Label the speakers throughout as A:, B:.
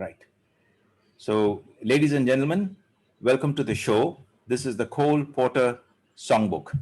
A: Right. So, ladies and gentlemen, welcome to the show. This is the Cole Porter Songbook.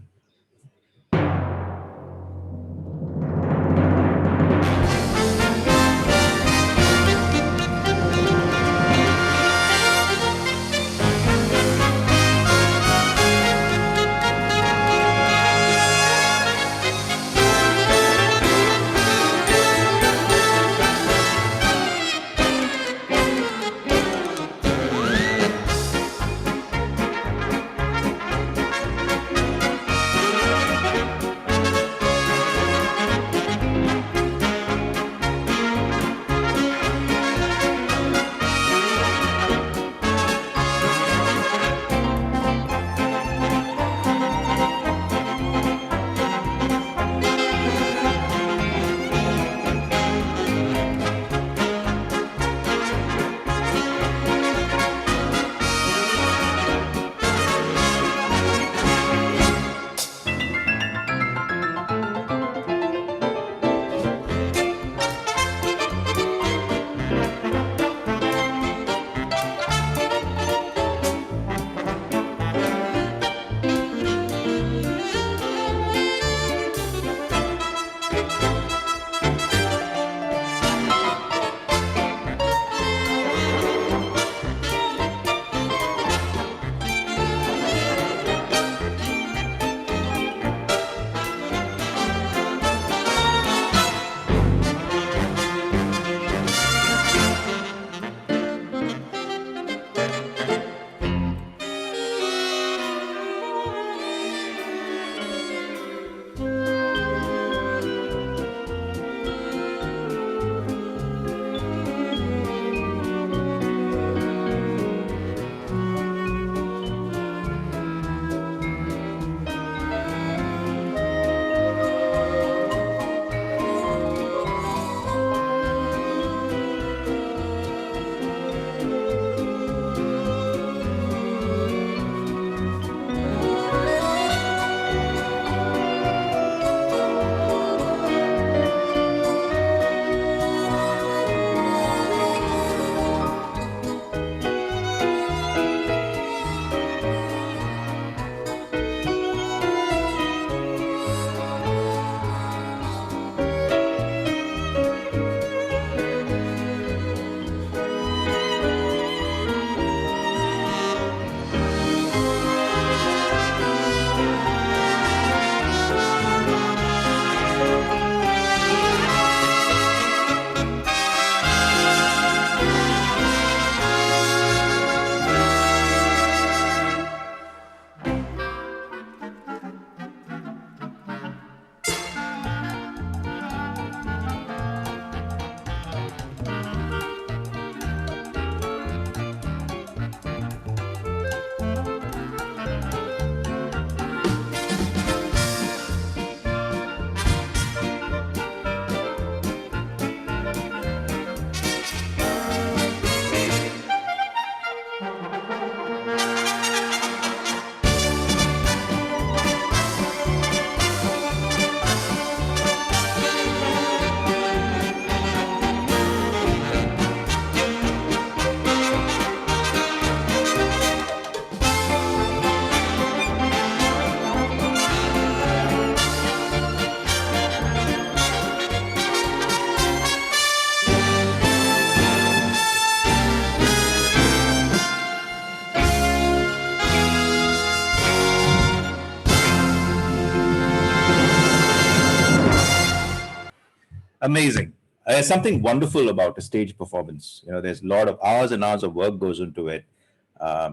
A: Amazing. There's something wonderful about a stage performance. There's a lot of hours and hours of work goes into it.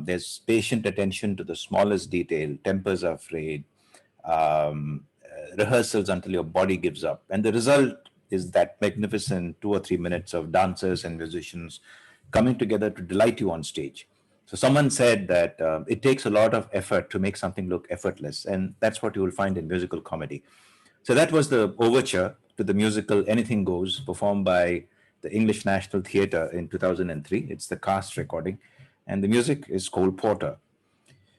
A: There's patient attention to the smallest detail. Tempers are frayed. Rehearsals until your body gives up, and the result is that magnificent 2 or 3 minutes of dancers and musicians coming together to delight you on stage. So someone said that it takes a lot of effort to make something look effortless, and that's what you will find in musical comedy. So that was the overture to the musical Anything Goes, performed by the English National Theatre in 2003. It's the cast recording, and the music is Cole Porter.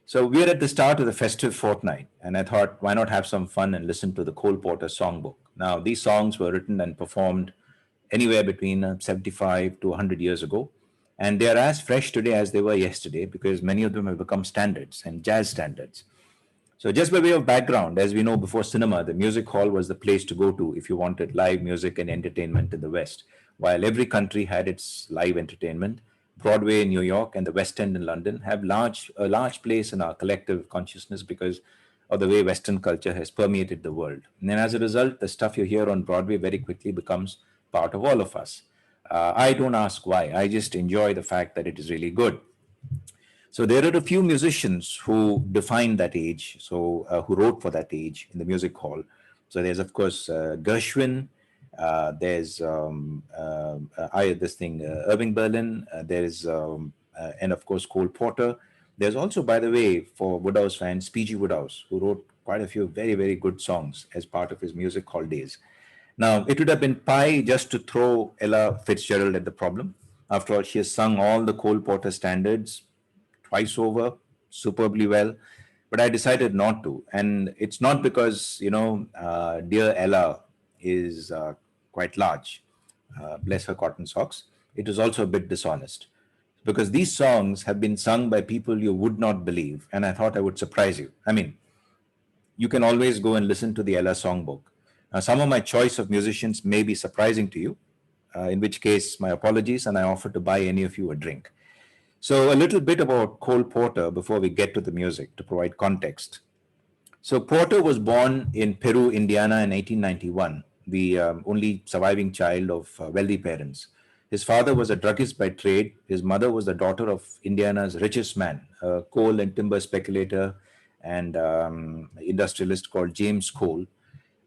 A: So we're at the start of the festive fortnight, and I thought, why not have some fun and listen to the Cole Porter Songbook? Now, these songs were written and performed anywhere between 75 to 100 years ago, And they are as fresh today as they were yesterday because many of them have become standards and jazz standards. So, just by way of background, as we know, before cinema, the music hall was the place to go to if you wanted live music and entertainment in the West. While every country had its live entertainment, Broadway in New York and the West End in London have a large place in our collective consciousness because of the way Western culture has permeated the world. And then as a result, the stuff you hear on Broadway very quickly becomes part of all of us. I don't ask why. I just enjoy the fact that it is really good. So there are a few musicians who defined that age, so who wrote for that age in the music hall. So there's of course Gershwin, there's this thing Irving Berlin, there's and of course Cole Porter. There's also, by the way, for Woodhouse fans, P.G. Woodhouse, who wrote quite a few very good songs as part of his music hall days. Now, it would have been pie just to throw Ella Fitzgerald at the problem. After all, she has sung all the Cole Porter standards twice over, superbly well. But I decided not to. And it's not because, dear Ella is quite large, bless her cotton socks. It was also a bit dishonest because these songs have been sung by people you would not believe. And I thought I would surprise you. I mean, you can always go and listen to the Ella songbook. Some of my choice of musicians may be surprising to you, in which case, my apologies, and I offer to buy any of you a drink. So, a little bit about Cole Porter before we get to the music to provide context. So, Porter was born in Peru, Indiana in 1891, the only surviving child of wealthy parents. His father was a druggist by trade. His mother was the daughter of Indiana's richest man, a coal and timber speculator and industrialist called James Cole.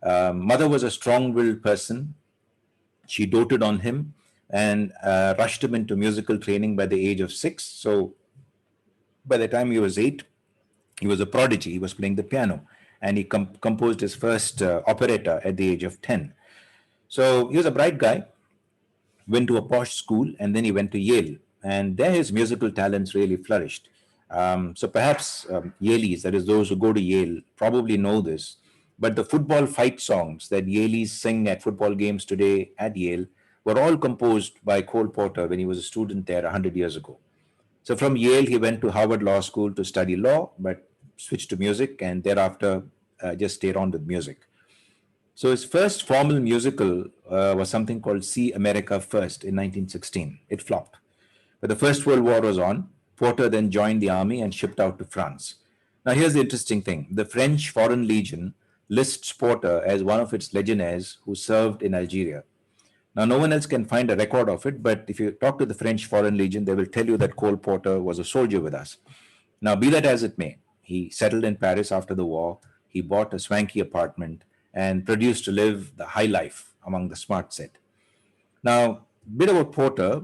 A: Mother was a strong willed person. She doted on him and rushed him into musical training by the age of 6. So by the time he was 8, he was a prodigy. He was playing the piano and he composed his first operetta at the age of 10. So he was a bright guy, went to a posh school, and then he went to Yale. And there his musical talents really flourished. So perhaps Yaleys, that is, those who go to Yale, probably know this. But the football fight songs that Yaleys sing at football games today at Yale were all composed by Cole Porter when he was a student there 100 years ago. So from Yale, he went to Harvard Law School to study law, but switched to music and thereafter just stayed on with music. So his first formal musical was something called See America First in 1916. It flopped. But the First World War was on. Porter then joined the army and shipped out to France. Now, here's the interesting thing. The French Foreign Legion lists Porter as one of its legionnaires who served in Algeria. Now, no one else can find a record of it, but if you talk to the French Foreign Legion, they will tell you that Cole Porter was a soldier with us. Now, be that as it may, he settled in Paris after the war. He bought a swanky apartment and produced to live the high life among the smart set. Now, a bit about Porter.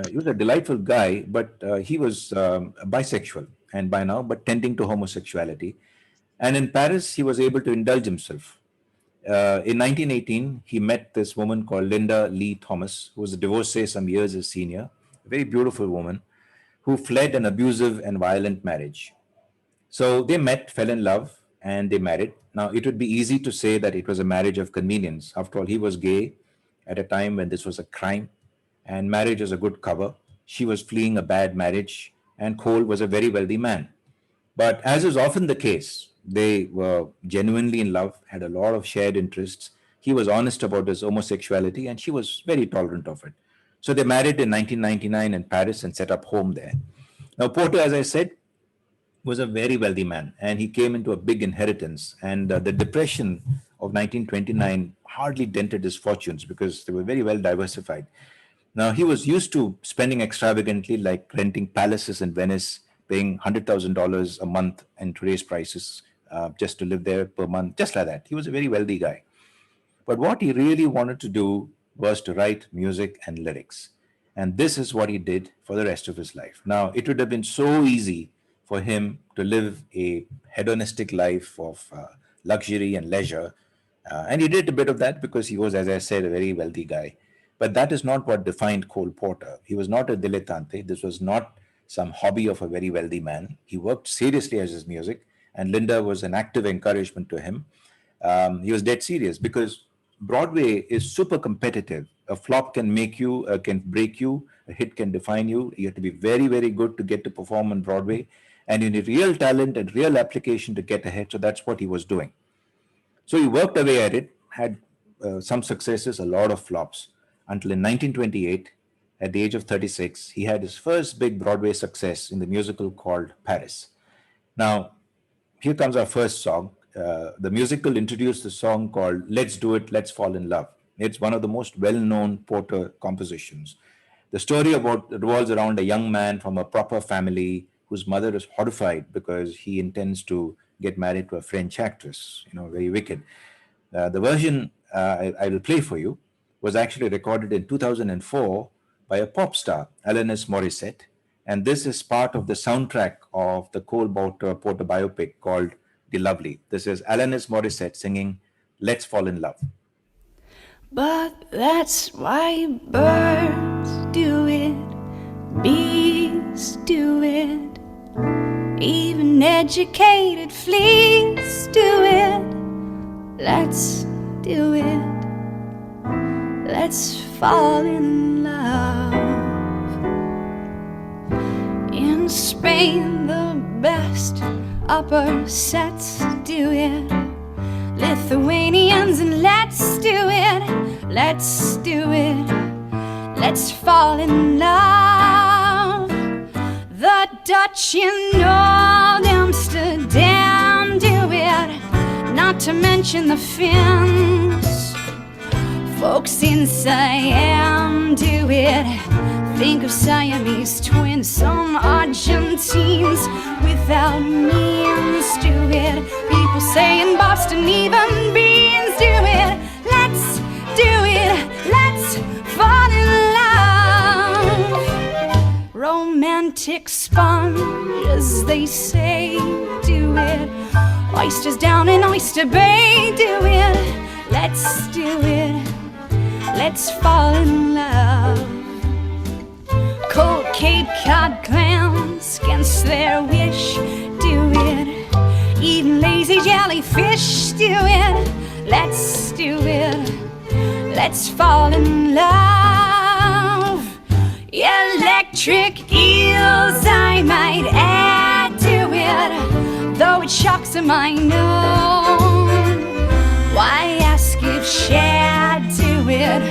A: He was a delightful guy, but he was bisexual and by now, but tending to homosexuality. And in Paris, he was able to indulge himself. In 1918, he met this woman called Linda Lee Thomas, who was a divorcee some years his senior, a very beautiful woman, who fled an abusive and violent marriage. So they met, fell in love, and they married. Now, it would be easy to say that it was a marriage of convenience. After all, he was gay at a time when this was a crime, and marriage was a good cover. She was fleeing a bad marriage, and Cole was a very wealthy man. But as is often the case, they were genuinely in love, had a lot of shared interests. He was honest about his homosexuality, and she was very tolerant of it. So they married in 1999 in Paris and set up home there. Now, Porter, as I said, was a very wealthy man, and he came into a big inheritance. And the depression of 1929 hardly dented his fortunes because they were very well diversified. Now, he was used to spending extravagantly, like renting palaces in Venice, paying $100,000 a month in today's prices just to live there per month, just like that. He was a very wealthy guy. But what he really wanted to do was to write music and lyrics. And this is what he did for the rest of his life. Now, it would have been so easy for him to live a hedonistic life of luxury and leisure. And he did a bit of that because he was, as I said, a very wealthy guy. But that is not what defined Cole Porter. He was not a dilettante. This was not some hobby of a very wealthy man. He worked seriously as his music, and Linda was an active encouragement to him. He was dead serious because Broadway is super competitive. A flop can make you, can break you. A hit can define you. You have to be very, very good to get to perform on Broadway, and you need real talent and real application to get ahead. So that's what he was doing. So he worked away at it, had some successes, a lot of flops, until in 1928, at the age of 36, he had his first big Broadway success in the musical called Paris. Now, here comes our first song. The musical introduced a song called Let's Do It, Let's Fall in Love. It's one of the most well known Porter compositions. The story about revolves around a young man from a proper family whose mother is horrified because he intends to get married to a French actress, very wicked. The version I will play for you was actually recorded in 2004 by a pop star, Alanis Morissette, and this is part of the soundtrack of the Cole Porter biopic called The Lovely. This is Alanis Morissette singing Let's Fall in Love.
B: But that's why birds do it, bees do it, even educated fleas do it. Let's do it, let's fall in love. In Spain, the best upper sets do it. Lithuanians, and let's do it, let's do it, let's fall in love. The Dutch in Old Amsterdam do it, not to mention the Finns. Folks in Siam do it, think of Siamese twins. Some Argentines without means do it. People say in Boston even beans do it. Let's do it, let's fall in love. Romantic sponges, they say, do it. Oysters down in Oyster Bay, do it. Let's do it, let's fall in love. Cold Cape Cod clams against their wish, do it. Even lazy jellyfish, do it. Let's do it, let's fall in love. Electric eels, I might add to it, though it shocks them, I know. Why ask if shad do it?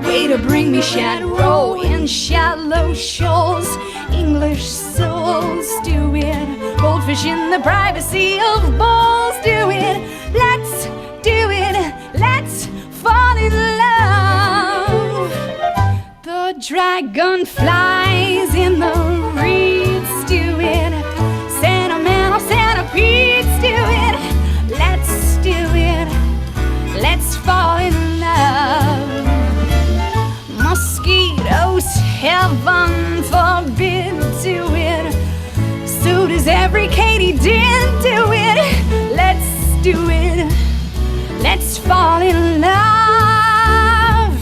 B: Way to bring me shad roe in shallow shoals. English souls do it. Goldfish in the privacy of bowls do it. Let's do it, let's fall in love. The dragonflies in the reeds do it. Sentimental centipedes do it. Let's do it, let's fall in love. Mosquitoes, heaven forbid, do it. So does every katydid, do it. Let's do it, let's fall in love.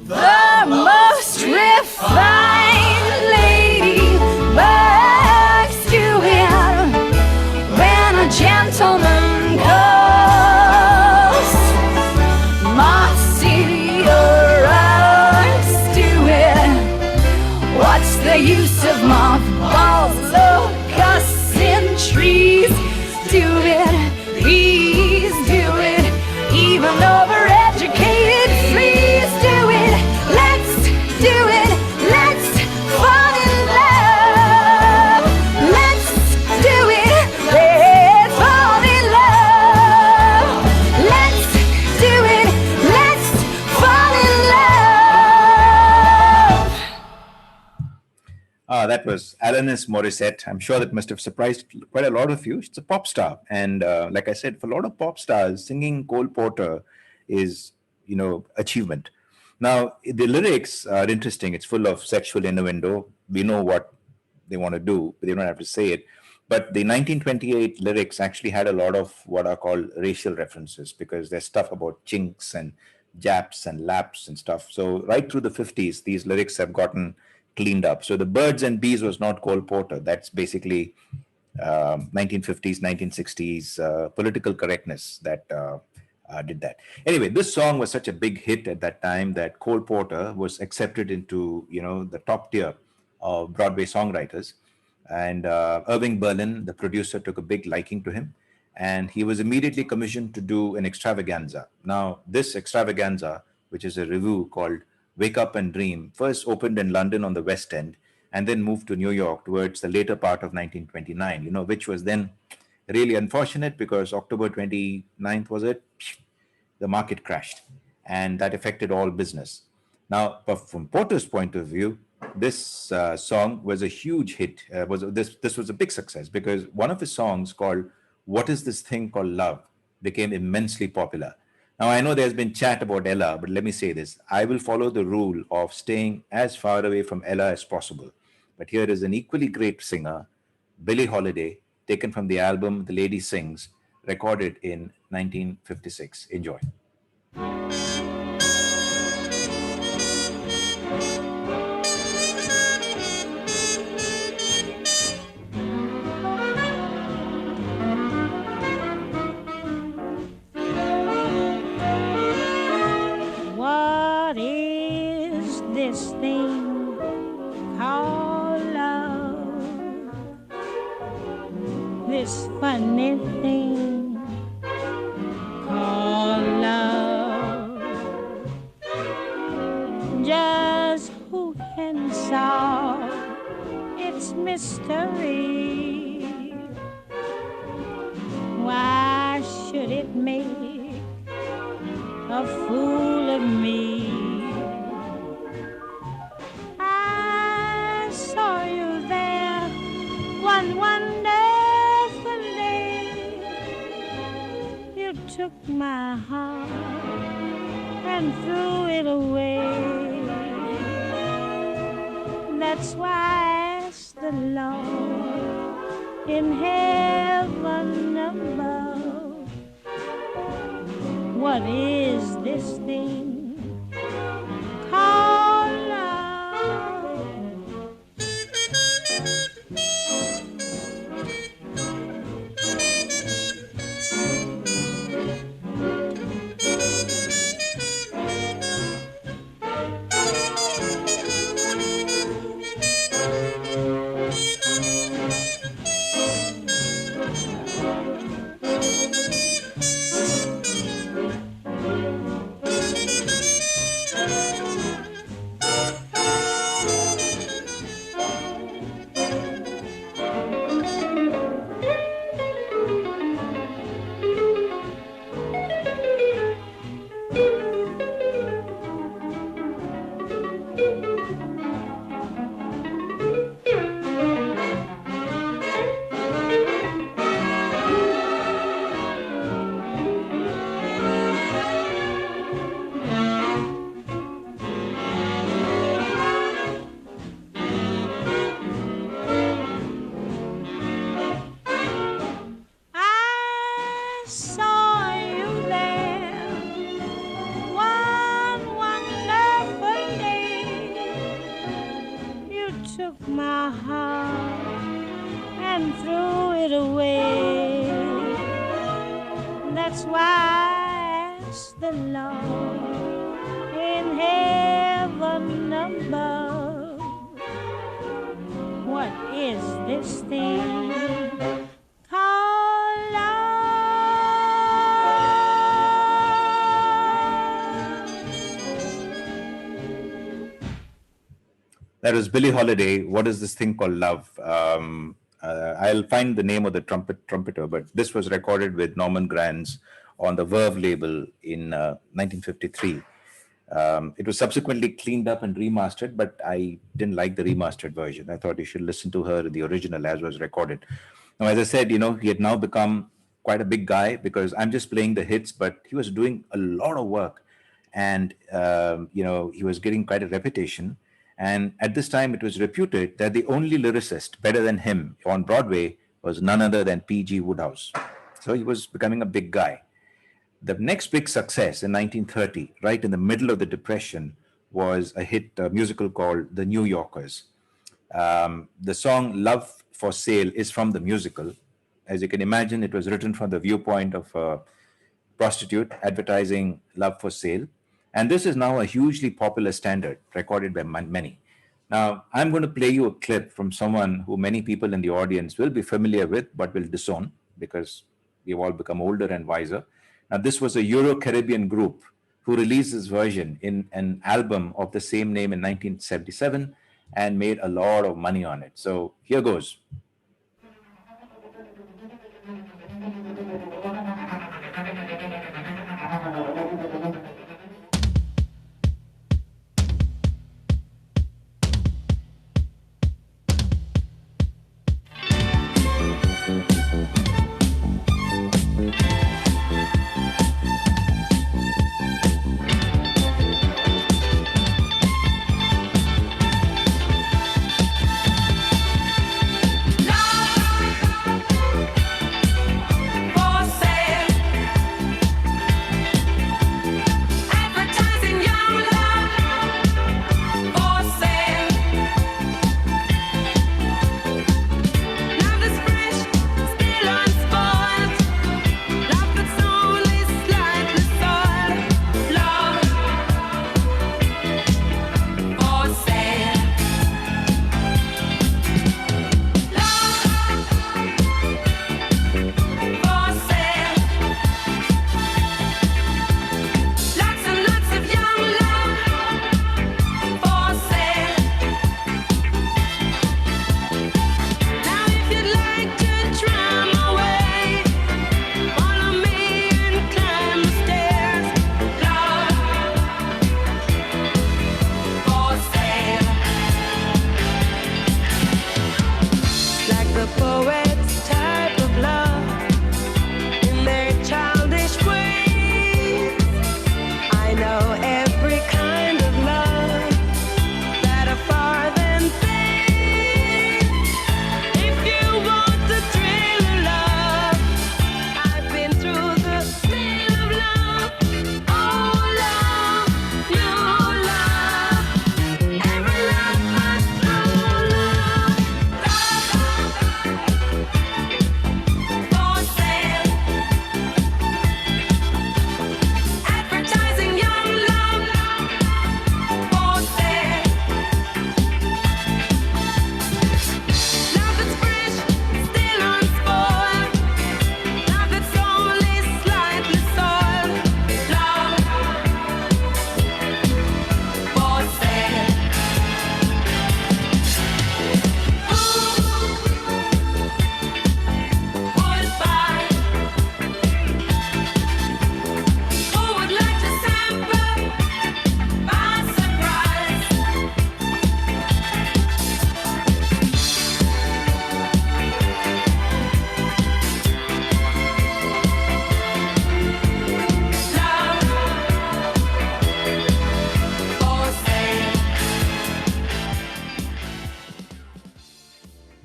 B: The most refined ladybugs do it. When a gentleman goes, mossy rugs do it. What's the use of mothballs, locusts in trees? Do it, bees do it, even overeducated fleas do it. Let's do it, let's fall in love. Let's do it, let's fall in love. Let's do it, let's fall in love.
A: That was Alanis Morissette. I'm sure that must have surprised quite a lot of you. She's a pop star. And like I said, for a lot of pop stars, singing Cole Porter is, achievement. Now, the lyrics are interesting. It's full of sexual innuendo. We know what they want to do, but they don't have to say it. But the 1928 lyrics actually had a lot of what are called racial references because there's stuff about chinks and Japs and Laps and stuff. So right through the 50s, these lyrics have gotten cleaned up. So the birds and bees was not Cole Porter. That's basically 1950s, 1960s political correctness that did that. Anyway, this song was such a big hit at that time that Cole Porter was accepted into the top tier of Broadway songwriters, and Irving Berlin, the producer, took a big liking to him, and he was immediately commissioned to do an extravaganza. Now, this extravaganza, which is a revue called Wake Up and Dream, first opened in London on the West End and then moved to New York towards the later part of 1929, which was then really unfortunate because October 29th was it? The market crashed, and that affected all business. Now, but from Porter's point of view, this song was a huge hit. This was a big success because one of his songs called "What Is This Thing Called Love" became immensely popular. Now, I know there's been chat about Ella, but let me say this: I will follow the rule of staying as far away from Ella as possible. But here is an equally great singer, Billie Holiday, taken from the album "The Lady Sings," recorded in 1956. Enjoy.
B: What is this thing called love? This funny thing called love. Just who can solve its mystery? Why should it make a fool of me? I saw you there one wonderful day. You took my heart and threw it away. That's why I asked the Lord in heaven above, what is this thing called love? I saw you there one wonderful day. You took my heart and threw it away. That's why I asked the Lord in heaven above, what is this thing called
A: That was Billie Holiday. What is this thing called love? I'll find the name of the trumpeter, but this was recorded with Norman Granz on the Verve label in 1953. It was subsequently cleaned up and remastered, but I didn't like the remastered version. I thought you should listen to her in the original as was recorded. Now, as I said, he had now become quite a big guy because I'm just playing the hits, but he was doing a lot of work, and he was getting quite a reputation. And at this time, it was reputed that the only lyricist better than him on Broadway was none other than P.G. Wodehouse. So he was becoming a big guy. The next big success in 1930, right in the middle of the Depression, was a hit musical called The New Yorkers. The song Love for Sale is from the musical. As you can imagine, it was written from the viewpoint of prostitute advertising love for sale. And this is now a hugely popular standard recorded by many. Now, I'm going to play you a clip from someone who many people in the audience will be familiar with but will disown because we've all become older and wiser. Now, this was a Euro Caribbean group who released this version in an album of the same name in 1977 and made a lot of money on it. So here goes.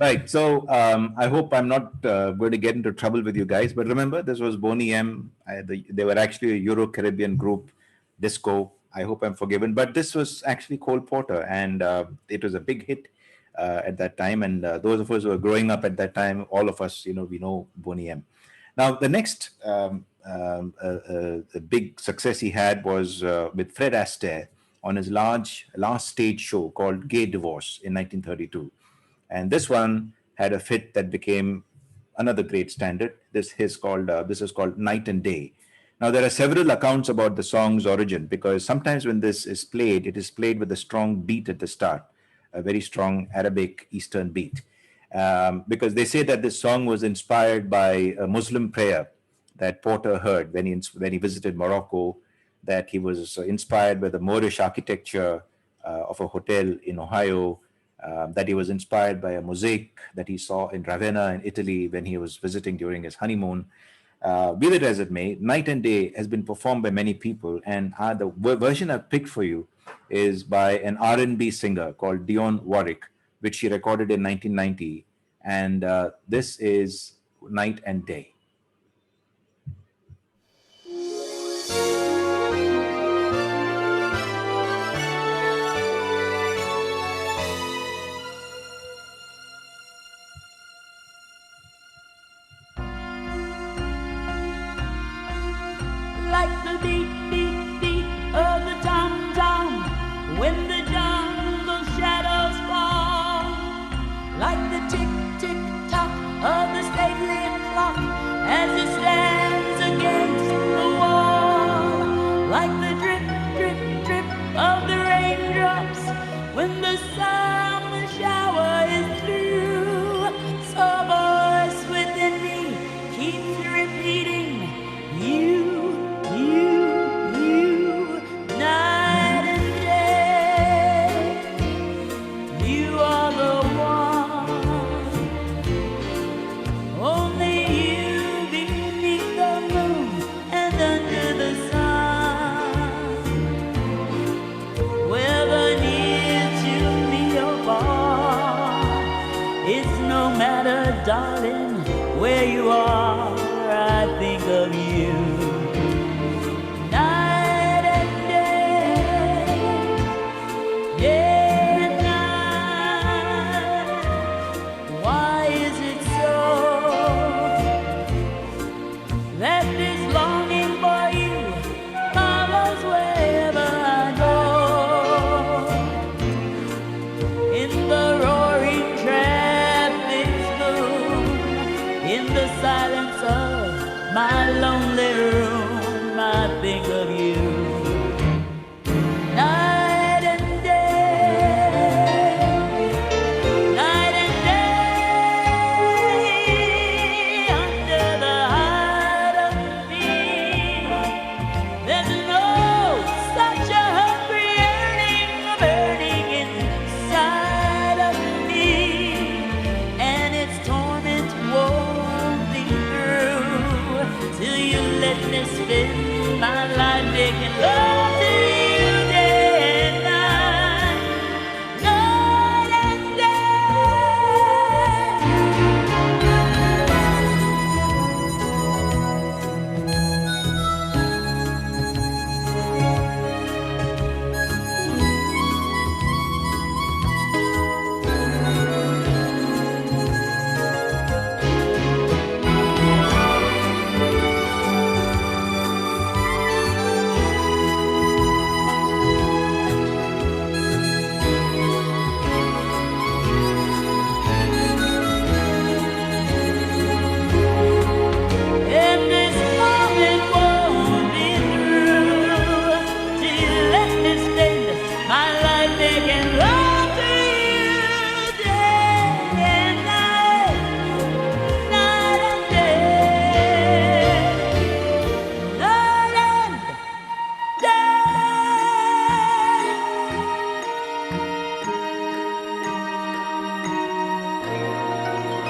A: Right. So I hope I'm not going to get into trouble with you guys. But remember, this was Boney M. They were actually a Euro Caribbean group, disco. I hope I'm forgiven. But this was actually Cole Porter, and it was a big hit at that time. And those of us who were growing up at that time, all of us, we know Boney M. Now, the next the big success he had was with Fred Astaire on his last stage show called Gay Divorce in 1932. And this one had a fit that became another great standard. This is called Night and Day. Now there are several accounts about the song's origin because sometimes when this is played, it is played with a strong beat at the start, a very strong Arabic Eastern beat. Because they say that this song was inspired by a Muslim prayer that Porter heard when he visited Morocco, that he was inspired by the Moorish architecture of a hotel in Ohio, that he was inspired by a mosaic that he saw in Ravenna in Italy when he was visiting during his honeymoon. Be it as it may, Night and Day has been performed by many people, and the version I've picked for you is by an R&B singer called Dionne Warwick, which she recorded in 1990, and this is Night and Day.
C: darling, where you are, I think of you. Night and day, day and night. Why is it so that this longing for you follows wherever I go? In the roaring traffic's boom, in the silence of my lonely room, I think of you. Night and day, night and day, under the heart of me, there's no such a hungry yearning, burning inside of me, and its torment won't be through till you let me spend my life making love to you day and night, night and and this moment won't be through till you let me spend my life making love to you day and night, night and day, night and day.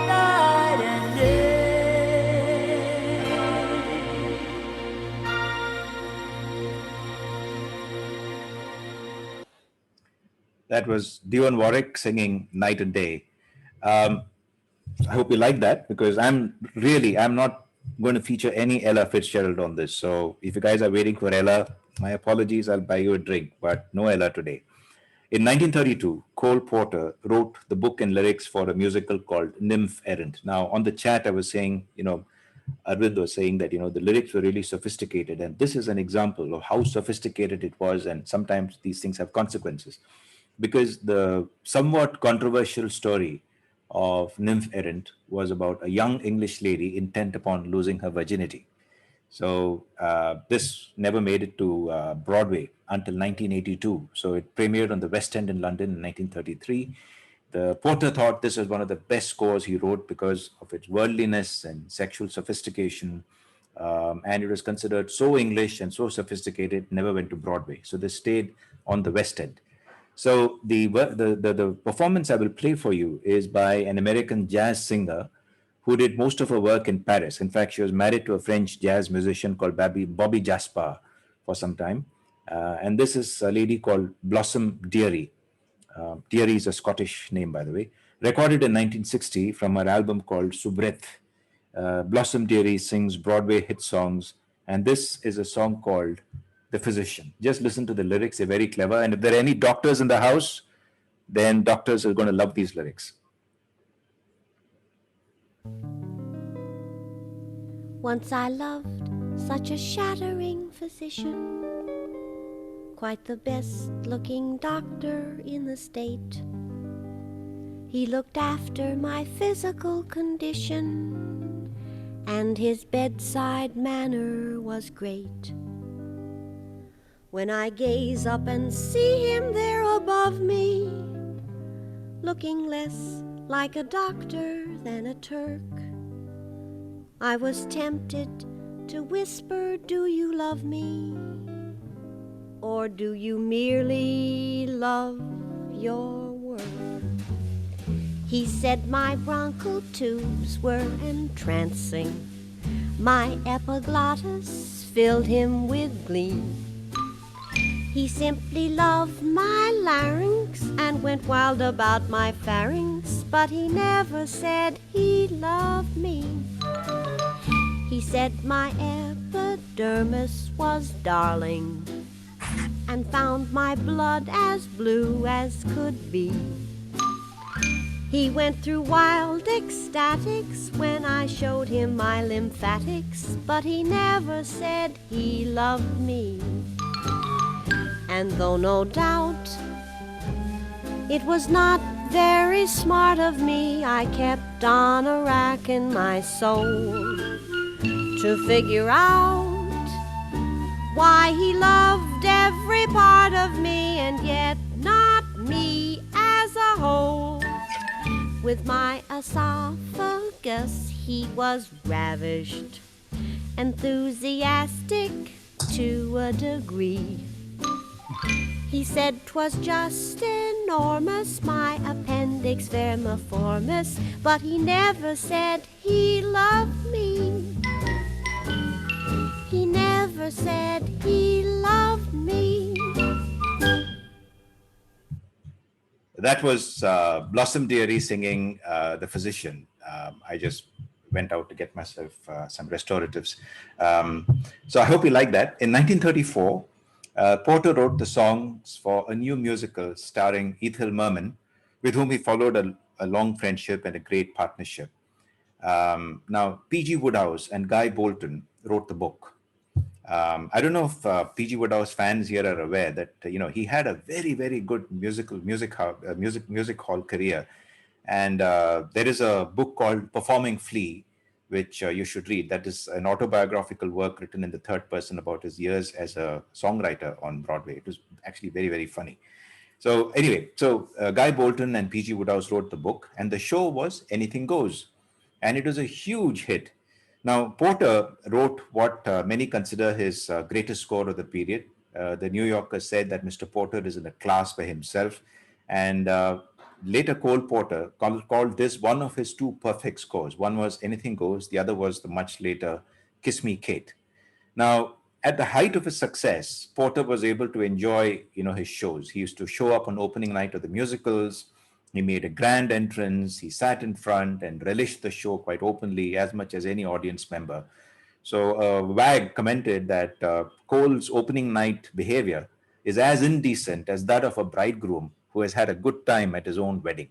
C: Night and day.
A: That was Dionne Warwick singing Night and Day. Um, I hope you like that because I'm not going to feature any Ella Fitzgerald on this. So if you guys are waiting for Ella, my apologies. I'll buy you a drink, but no Ella today. In 1932, Cole Porter wrote the book and lyrics for a musical called Nymph Errant. Now, on the chat, I was saying, Arvind was saying that, the lyrics were really sophisticated. And this is an example of how sophisticated it was. And sometimes these things have consequences. Because the somewhat controversial story of Nymph Errant was about a young English lady intent upon losing her virginity. So this never made it to Broadway until 1982. So it premiered on the West End in London in 1933. The Porter thought this was one of the best scores he wrote because of its worldliness and sexual sophistication. And it was considered so English and so sophisticated, it never went to Broadway. So they stayed on the West End. So the performance I will play for you is by an American jazz singer who did most of her work in Paris. In fact, she was married to a French jazz musician called Bobby Jasper for some time. And this is a lady called Blossom Dearie. Dearie is a Scottish name, by the way. Recorded in 1960 from her album called Soubrette. Blossom Dearie sings Broadway hit songs. And this is a song called The Physician. Just listen to the lyrics. They're very clever. And if there are any doctors in the house, then doctors are going to love these lyrics.
D: Once I loved such a shattering physician, quite the best-looking doctor in the state. He looked after my physical condition, and his bedside manner was great. When I gaze up and see him there above me, looking less like a doctor than a Turk, I was tempted to whisper, "Do you love me? Or do you merely love your work?" He said my bronchial tubes were entrancing, my epiglottis filled him with glee. He simply loved my larynx and went wild about my pharynx, but he never said he loved me. He said my epidermis was darling and found my blood as blue as could be. He went through wild ecstatics when I showed him my lymphatics, but he never said he loved me. And though no doubt it was not very smart of me, I kept on a-racking my soul to figure out why he loved every part of me and yet not me as a whole. With my esophagus he was ravished, enthusiastic to a degree. He said 'twas just enormous, my appendix vermiformis, but he never said he loved me. He never said he loved me.
A: That was Blossom Dearie singing The Physician. I just went out to get myself some restoratives. So I hope you like that. In 1934, Porter wrote the songs for a new musical starring Ethel Merman, with whom he followed a long friendship and a great partnership. Now, P.G. Wodehouse and Guy Bolton wrote the book. I don't know if P.G. Wodehouse fans here are aware that he had a very, very good music hall career, and there is a book called Performing Flea, which you should read. That is an autobiographical work written in the third person about his years as a songwriter on Broadway. It was actually very, very funny. So anyway, Guy Bolton and P.G. Wodehouse wrote the book, and the show was Anything Goes, and it was a huge hit. Now, Porter wrote what many consider his greatest score of the period. The New Yorker said that Mr. Porter is in a class by himself, and later Cole Porter called this one of his two perfect scores. One was Anything Goes, the other was the much later Kiss Me, Kate. Now, at the height of his success, Porter was able to enjoy, his shows. He used to show up on opening night of the musicals. He made a grand entrance. He sat in front and relished the show quite openly, as much as any audience member. So Wag commented that Cole's opening night behavior is as indecent as that of a bridegroom who has had a good time at his own wedding.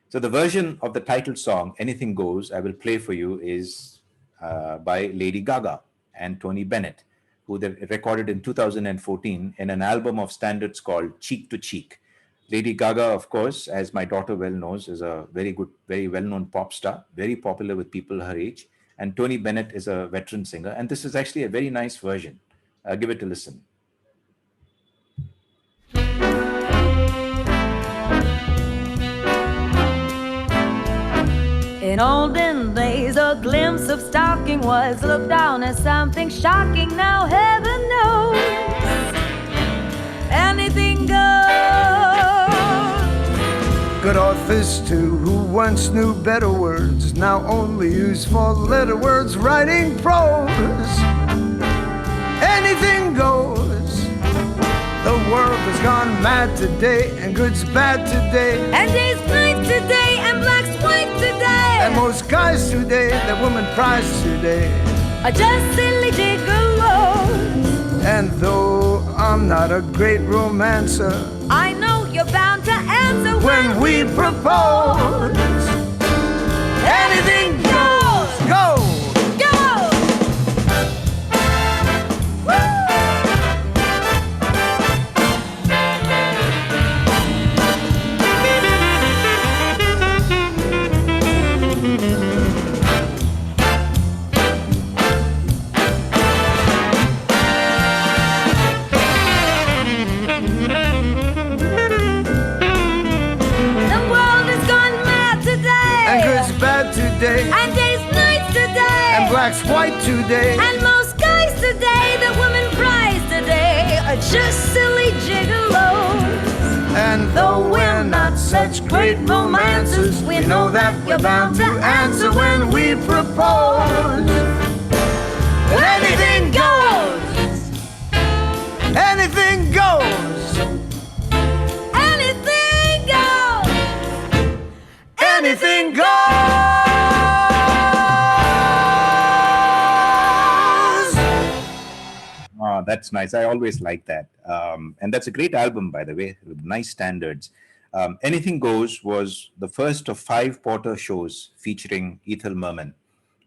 A: So the version of the title song, Anything Goes, I will play for you is by Lady Gaga and Tony Bennett, who they recorded in 2014 in an album of standards called Cheek to Cheek. Lady Gaga, of course, as my daughter well knows, is a very good, very well-known pop star, very popular with people her age. And Tony Bennett is a veteran singer. And this is actually a very nice version. Give it a listen.
C: In olden days, a glimpse of stocking was looked down as something shocking. Now heaven knows anything goes.
E: Good authors too, who once knew better words, now only use four-letter words writing prose. Anything goes. The world has gone mad today, and good's bad today,
C: And day's night today, and black's white today.
E: and most guys today, that woman prize today.
C: Are just silly gigolos.
E: And though I'm not a great romancer,
C: I know you're bound to answer
E: when we propose, anything goes. Go!
C: go. The world has gone mad today.
E: And good's bad today,
C: And day's night today.
E: and black's white today.
C: And most guys today, the women prize today, are just silly gigolos.
E: And though we're not such great romancers, we know that we're bound to answer when we propose. Anything goes. Anything goes.
C: Anything goes.
E: Anything goes.
A: Oh, that's nice. I always like that. And that's a great album, by the way, with nice standards. Anything Goes was the first of 5 Porter shows featuring Ethel Merman.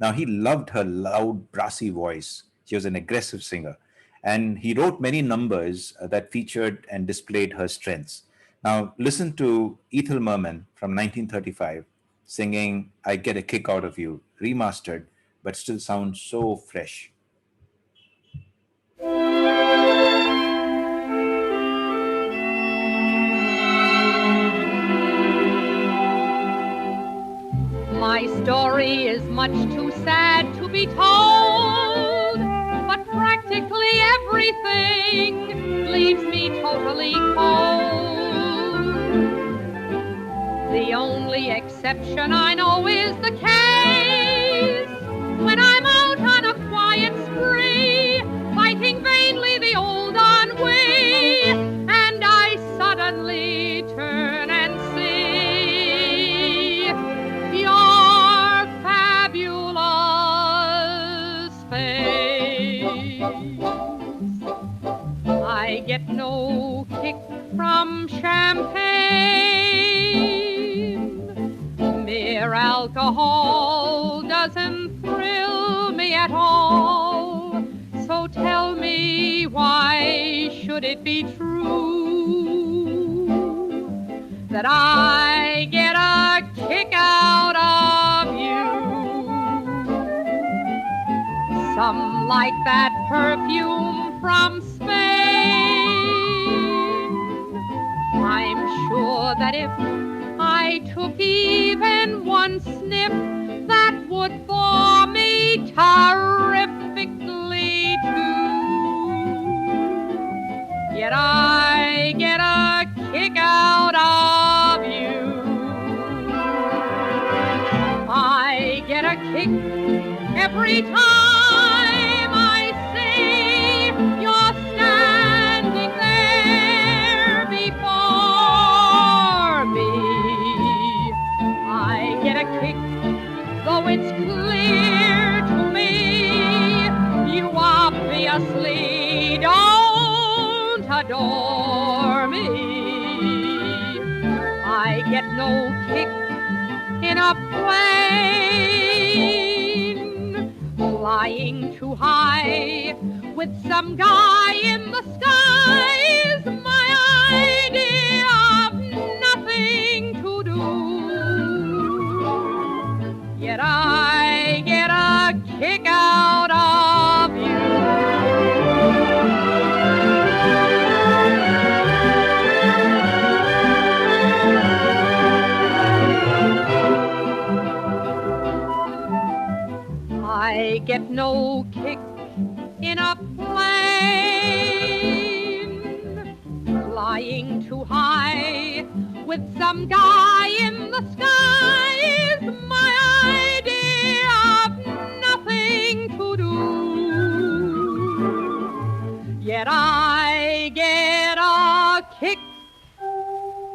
A: Now, he loved her loud, brassy voice. She was an aggressive singer. And he wrote many numbers that featured and displayed her strengths. Now, listen to Ethel Merman from 1935 singing I Get a Kick Out of You, remastered, but still sounds so fresh.
F: My story is much too sad to be told, but practically everything leaves me totally cold. The only exception I know is the case when I'm out on a quiet spree, fighting vainly the old ennui, and I suddenly turn and see your fabulous face. I get no kick from champagne. Mere alcohol doesn't thrill me at all. So tell me, why should it be true that I get a kick out of you? Some like that perfume from Spain. I'm sure that if I took even one sniff, that would bore me terrifically too. Yet I get a kick out of you. I get a kick every time I see you're standing there before me. I get a kick, though it's clear to me you obviously don't adore me. I get no kick in a plane, flying too high with some guy in the skies. My idea of nothing to do. Yet I get a kick out of you. I get no kick in a plane, flying too high with some guy in the skies. My idea of nothing to do. Yet I get a kick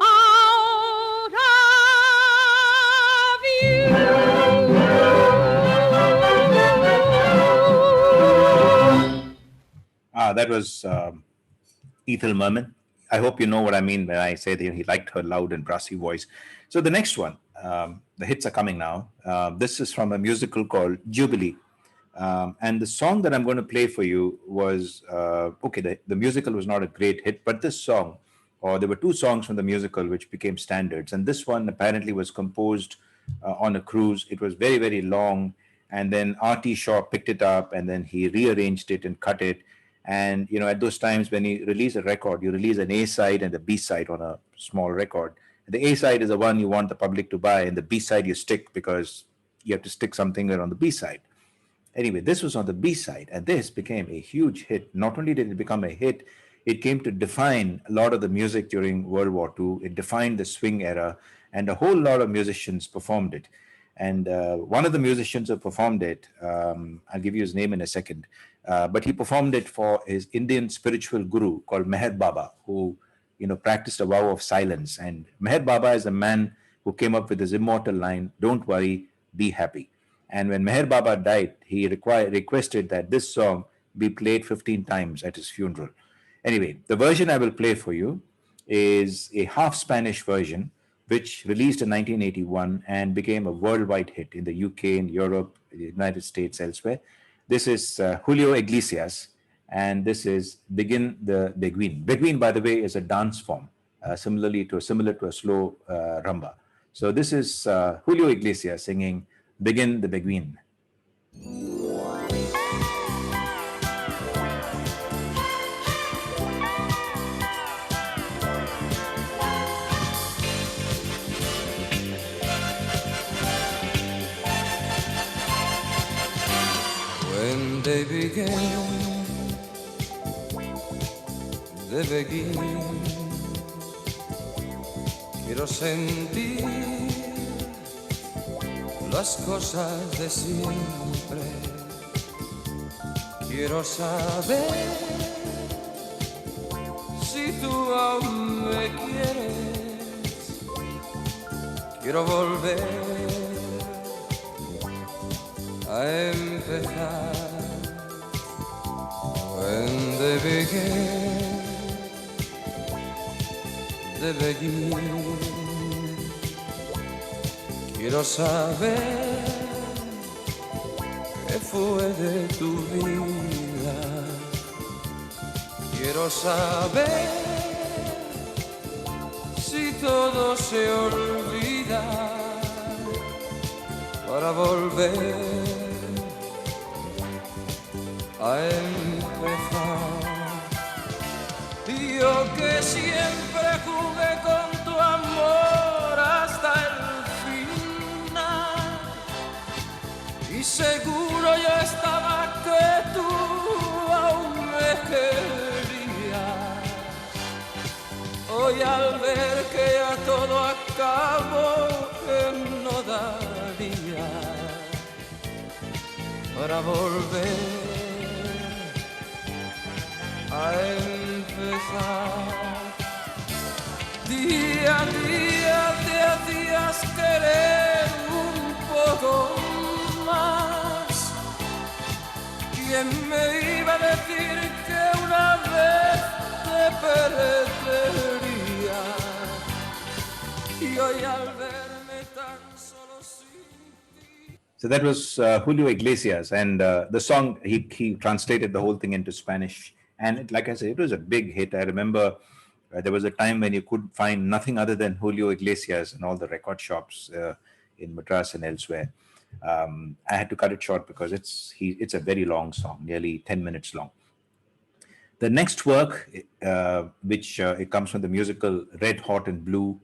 F: out of you.
A: That was Ethel Merman. I hope you know what I mean when I say that he liked her loud and brassy voice. So the next one, the hits are coming now. This is from a musical called Jubilee. And the song that I'm going to play for you was, the musical was not a great hit, but this song, or there were 2 songs from the musical which became standards. And this one apparently was composed on a cruise. It was very, very long. And then R.T. Shaw picked it up and then he rearranged it and cut it. And, at those times when you release a record, you release an A side and a B side on a small record. The A side is the one you want the public to buy, and the B side you stick because you have to stick something on the B side. Anyway, this was on the B side, and this became a huge hit. Not only did it become a hit, it came to define a lot of the music during World War II. It defined the swing era, and a whole lot of musicians performed it. And one of the musicians who performed it, I'll give you his name in a second. but he performed it for his Indian spiritual guru called Meher Baba, who practiced a vow of silence. And Meher Baba is a man who came up with his immortal line, "Don't worry, be happy." And when Meher Baba died, he requested that this song be played 15 times at his funeral. Anyway, the version I will play for you is a half Spanish version, which released in 1981 and became a worldwide hit in the UK, in Europe, the United States, elsewhere. This is Julio Iglesias, and this is Begin the Beguine. Beguine, by the way, is a dance form, similar to a slow rumba. So this is Julio Iglesias singing Begin the Beguine.
G: When they began de begin, quiero sentir las cosas de siempre. Quiero saber si tú aún me quieres. Quiero volver a empezar. When they began de begin, quiero saber qué fue de tu vida. Quiero saber si todo se olvida para volver a empezar. Yo que siempre jugué con tu amor hasta el final, y seguro yo estaba que tú aún me querías. Hoy al ver que ya todo acabó, que no daría para volver a empezar. Día a día te hacías querer un poco más. ¿Quién me iba a decir que una vez te perdería? Y hoy al verme tan solo sin ti.
A: So that was Julio Iglesias, and the song, he translated the whole thing into Spanish. And like I said, it was a big hit. I remember there was a time when you could find nothing other than Julio Iglesias in all the record shops in Madras and elsewhere. I had to cut it short because it's a very long song, nearly 10 minutes long. The next work, which it comes from the musical Red, Hot and Blue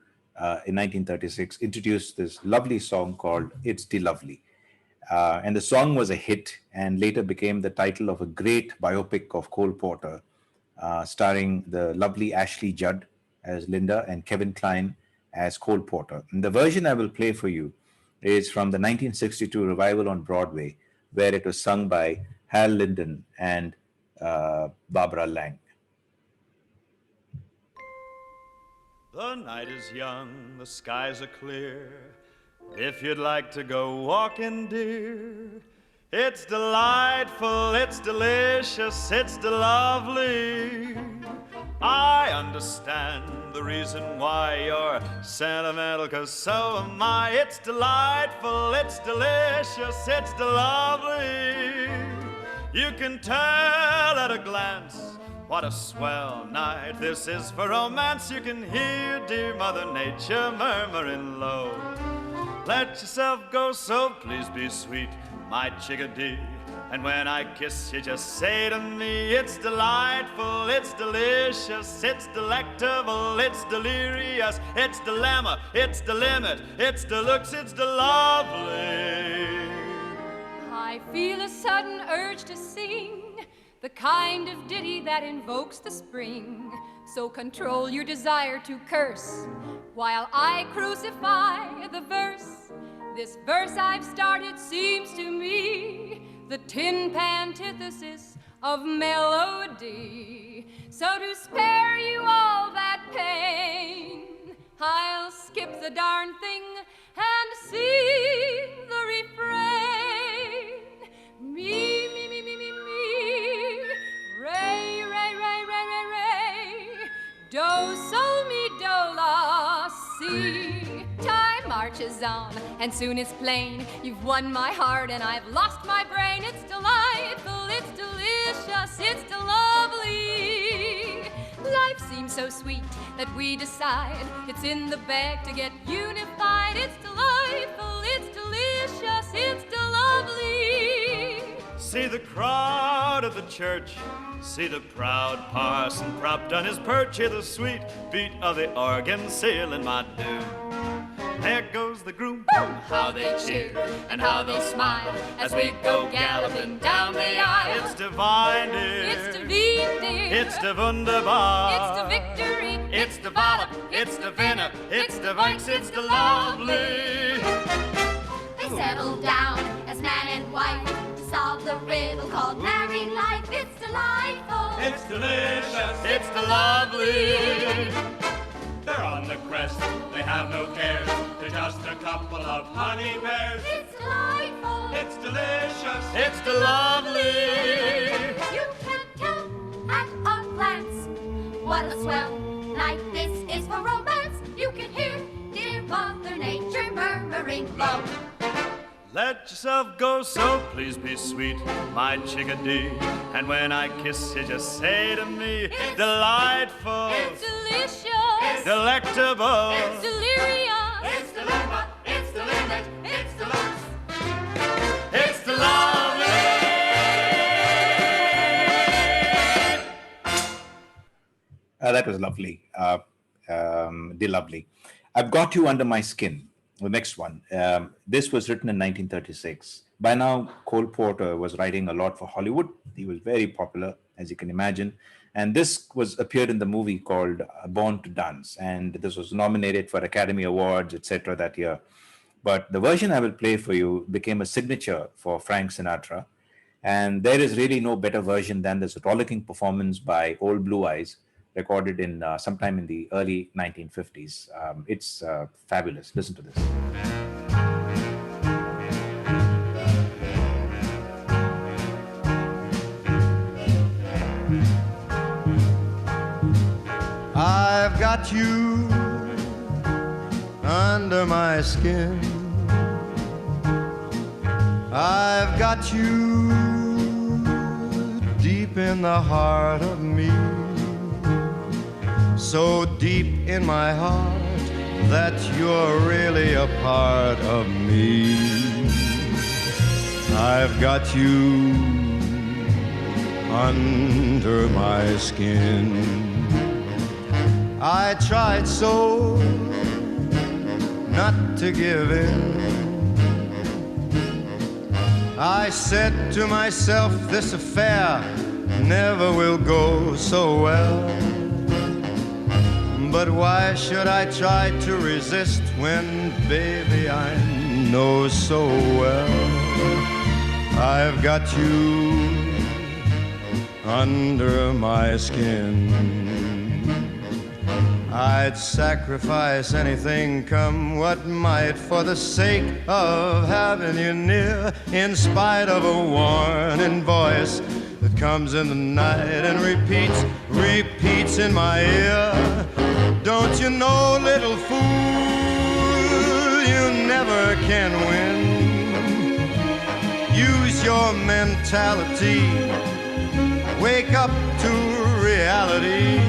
A: in 1936, introduced this lovely song called It's the Lovely. And the song was a hit and later became the title of a great biopic of Cole Porter, starring the lovely Ashley Judd as Linda and Kevin Kline as Cole Porter. And the version I will play for you is from the 1962 revival on Broadway, where it was sung by Hal Linden and Barbara Lang.
H: The night is young, the skies are clear. If you'd like to go walking, dear, it's delightful, it's delicious, it's lovely. I understand the reason why you're sentimental, 'cause so am I. It's delightful, it's delicious, it's lovely. You can tell at a glance what a swell night this is for romance. You can hear dear Mother Nature murmuring low. Let yourself go, so please be sweet, my chickadee. And when I kiss you, just say to me, it's delightful, it's delicious, it's delectable, it's delirious, it's dilemma, it's the limit, it's deluxe, it's the lovely.
B: I feel a sudden urge to sing the kind of ditty that invokes the spring. So control your desire to curse while I crucify the verse. This verse I've started seems to me the tin pan antithesis of melody. So to spare you all that pain, I'll skip the darn thing and sing the refrain. Me, me, me, me, me, me. Ray, ray, ray, ray, ray, ray. Do, sol, mi, do, la, si. Time marches on, and soon it's plain you've won my heart and I've lost my brain. It's delightful, it's delicious, it's lovely. Life seems so sweet that we decide it's in the bag to get unified. It's delightful, it's delicious, it's lovely.
H: See the crowd at the church, see the proud parson propped on his perch, hear the sweet beat of the organ sealing my doom. There goes the groom, how they cheer and how they smile as we go galloping down the aisle. It's divine, dear.
B: It's divine, dear.
H: It's the wunderbar.
B: It's the victory.
H: It's the wallop. It's the winner. It's the vikes. It's the lovely.
I: They settled down as man and wife to solve the riddle called married life. It's delightful.
H: It's delicious. It's the lovely. They're on the crest, they have no cares. They're just a couple of honey bears.
I: It's delightful.
H: It's delicious. It's the lovely.
I: You can tell at a glance what a swell night this is for romance. You can hear dear Mother Nature murmuring low.
H: Let yourself go, so please be sweet, my chickadee. And when I kiss you, just say to me, it's delightful.
B: It's delicious.
H: It's delectable.
B: It's delirious.
I: It's delightful. It's delicious. It's deluxe.
H: It's the lovely.
A: That was lovely. The lovely. I've got you under my skin. The next one. This was written in 1936. By now, Cole Porter was writing a lot for Hollywood. He was very popular, as you can imagine. And this appeared in the movie called Born to Dance. And this was nominated for Academy Awards, etc. that year. But the version I will play for you became a signature for Frank Sinatra. And there is really no better version than this rollicking performance by Old Blue Eyes, recorded in sometime in the early 1950s. It's fabulous. Listen to this.
E: I've got you under my skin. I've got you deep in the heart of me. So deep in my heart that you're really a part of me. I've got you under my skin. I tried so not to give in. I said to myself, this affair never will go so well. But why should I try to resist when, baby, I know so well I've got you under my skin. I'd sacrifice anything, come what might, for the sake of having you near, in spite of a warning voice that comes in the night and repeats in my ear. Don't you know, little fool, you never can win. Use your mentality, wake up to reality.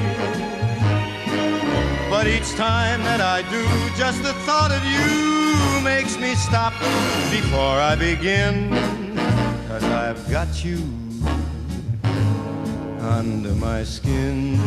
E: But each time that I do, just the thought of you makes me stop before I begin. 'Cause I've got you under my skin.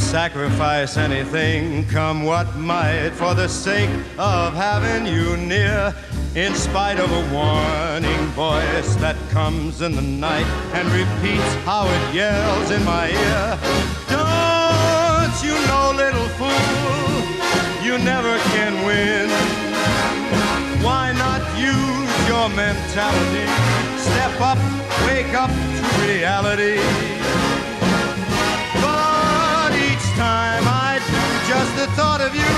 E: sacrifice anything, come what might, for the sake of having you near. In spite of a warning voice that comes in the night and repeats how it yells in my ear. Don't you know, little fool, you never can win. Why not use your mentality? Step up, wake up to reality. But each time I do, just the thought of you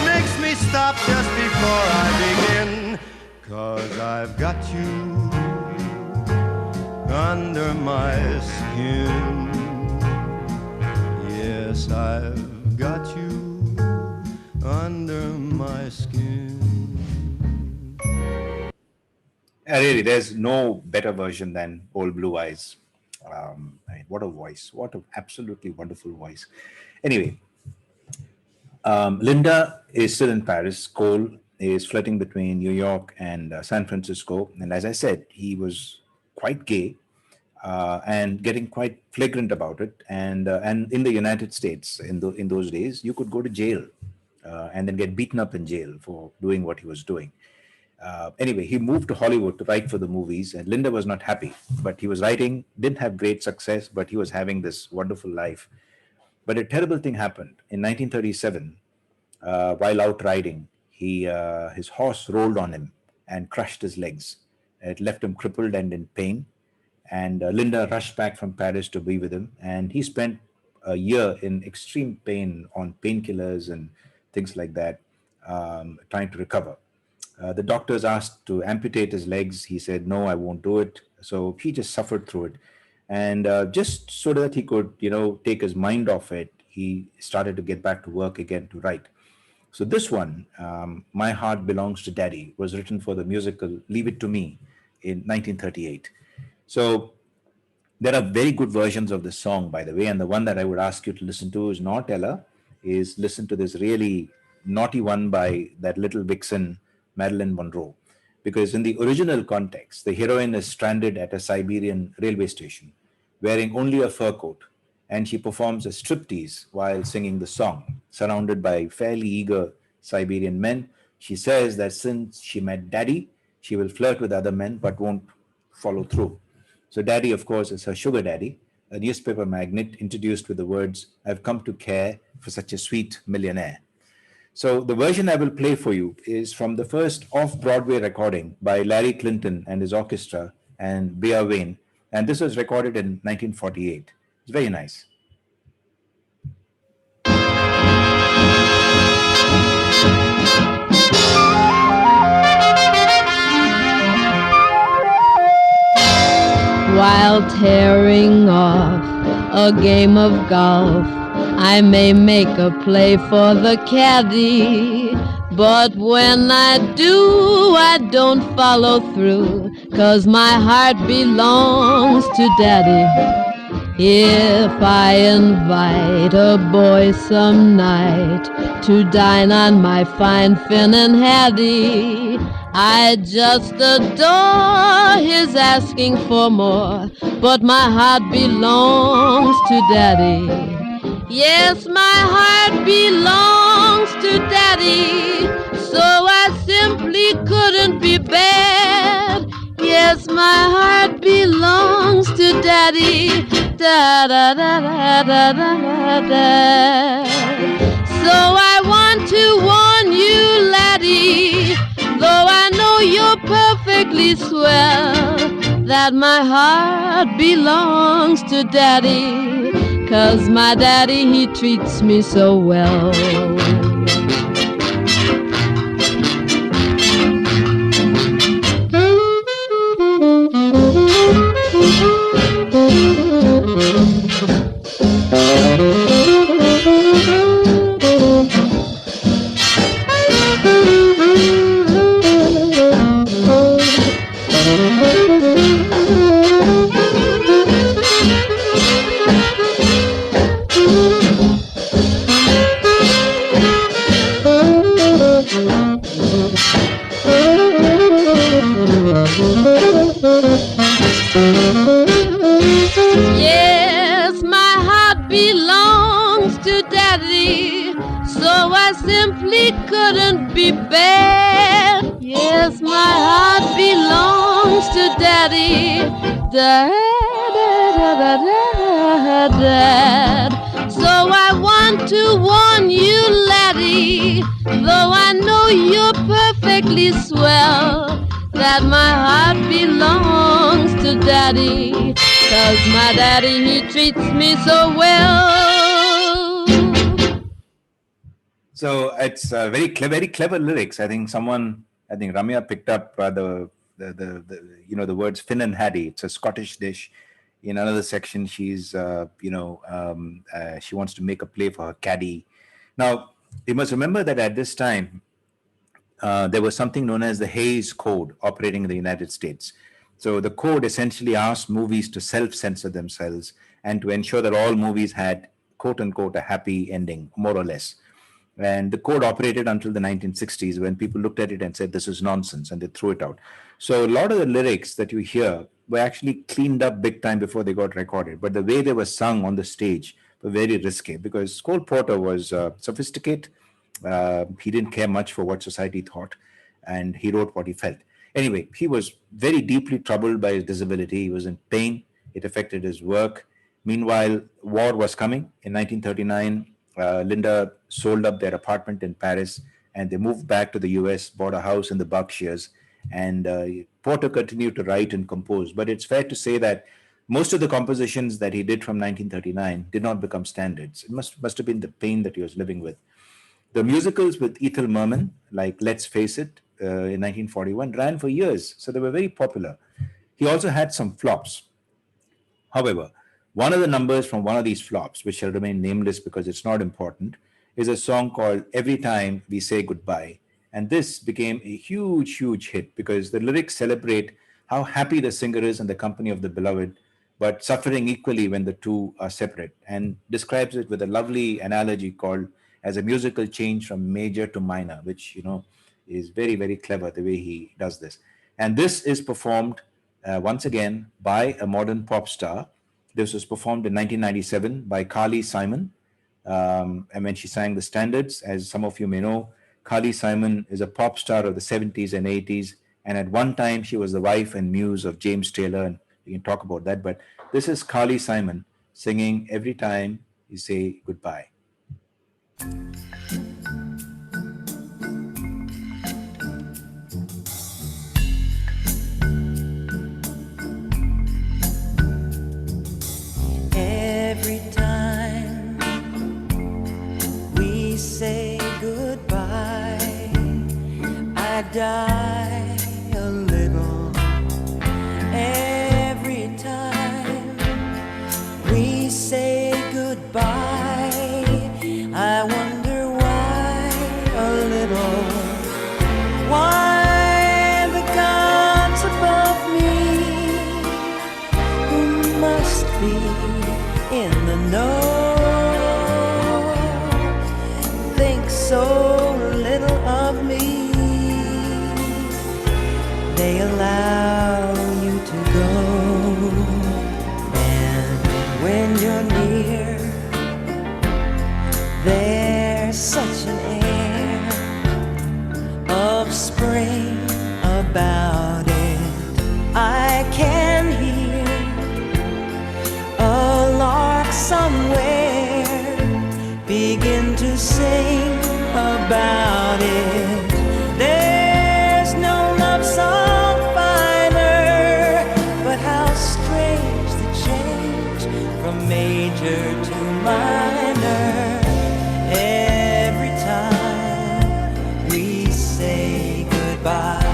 E: makes me stop just before I begin. 'Cause I've got you under my skin. Yes, I've got you under my skin.
A: Really, there's no better version than Old Blue Eyes. What a voice. What an absolutely wonderful voice. Anyway, Linda is still in Paris. Cole is flirting between New York and San Francisco. And as I said, he was quite gay and getting quite flagrant about it. And in the United States, in those days, you could go to jail and then get beaten up in jail for doing what he was doing. Anyway, he moved to Hollywood to write for the movies, and Linda was not happy. But he was writing, didn't have great success, but he was having this wonderful life. But a terrible thing happened in 1937. While out riding, his horse rolled on him and crushed his legs. It left him crippled and in pain. And Linda rushed back from Paris to be with him, and he spent a year in extreme pain on painkillers and things like that, trying to recover. The doctors asked to amputate his legs. He said, "No, I won't do it." So he just suffered through it. And just so that he could, take his mind off it, he started to get back to work again to write. So this one, My Heart Belongs to Daddy, was written for the musical Leave It to Me in 1938. So there are very good versions of this song, by the way. And the one that I would ask you to listen to is not Ella, is listen to this really naughty one by that little vixen, Marilyn Monroe. Because in the original context, the heroine is stranded at a Siberian railway station, wearing only a fur coat, and she performs a striptease while singing the song, surrounded by fairly eager Siberian men. She says that since she met Daddy, she will flirt with other men but won't follow through. So Daddy, of course, is her sugar daddy, a newspaper magnate introduced with the words, "I've come to care for such a sweet millionaire." So the version I will play for you is from the first off-Broadway recording by Larry Clinton and his orchestra and Bea Wain, and this was recorded in 1948. It's very nice.
C: While tearing off a game of golf, I may make a play for the caddy, but when I do, I don't follow through, 'cause my heart belongs to Daddy. If I invite a boy some night to dine on my fine Finn and Hattie, I just adore his asking for more, but my heart belongs to Daddy. Yes, my heart belongs to Daddy, so I simply couldn't be bad. Yes, my heart belongs to Daddy. Da da da da da da da. So I want to warn you, laddie, though I know you're perfectly swell, that my heart belongs to Daddy, 'cause my daddy, he treats me so well. daddy, so I simply couldn't be bad. Yes, my heart belongs to daddy, dad, dad, dad, dad. So I want to warn you, laddie, though I know you're perfectly swell, that my heart belongs to daddy, 'cause my daddy, he treats me so well.
A: So it's very clever lyrics. I think Ramya picked up the words Finn and Hattie. It's a Scottish dish. In another section, she wants to make a play for her caddy. Now, you must remember that at this time, there was something known as the Hays Code operating in the United States. So the code essentially asked movies to self-censor themselves and to ensure that all movies had quote unquote a happy ending, more or less. And the code operated until the 1960s when people looked at it and said, this is nonsense, and they threw it out. So a lot of the lyrics that you hear were actually cleaned up big time before they got recorded. But the way they were sung on the stage were very risky because Cole Porter was sophisticated. He didn't care much for what society thought, and he wrote what he felt. Anyway, he was very deeply troubled by his disability. He was in pain. It affected his work. Meanwhile, war was coming. In 1939, Linda sold up their apartment in Paris and they moved back to the US, bought a house in the Berkshires, and Porter continued to write and compose. But it's fair to say that most of the compositions that he did from 1939 did not become standards. It must have been the pain that he was living with. The musicals with Ethel Merman, like Let's Face It in 1941, ran for years, so they were very popular. He also had some flops. However, one of the numbers from one of these flops, which shall remain nameless because it's not important, is a song called Every Time We Say Goodbye. And this became a huge, huge hit because the lyrics celebrate how happy the singer is in the company of the beloved, but suffering equally when the two are separate, and describes it with a lovely analogy called as a musical change from major to minor, which, is very, very clever the way he does this. And this is performed once again by a modern pop star. This was performed in 1997 by Carly Simon. And when she sang the standards, as some of you may know, Carly Simon is a pop star of the 70s and 80s. And at one time, she was the wife and muse of James Taylor. And we can talk about that. But this is Carly Simon singing Every Time You Say Goodbye.
J: Every time we say goodbye, I die a little. Every time we say goodbye, I wonder why a little. Why the gods above me, who must be in the know, think so little of me. They allow you to go, and when you're near, there's such an air of spring about it. I can hear a lark somewhere begin to sing about it. There's no love song finer, but how strange the change from major to minor. Every time we say goodbye.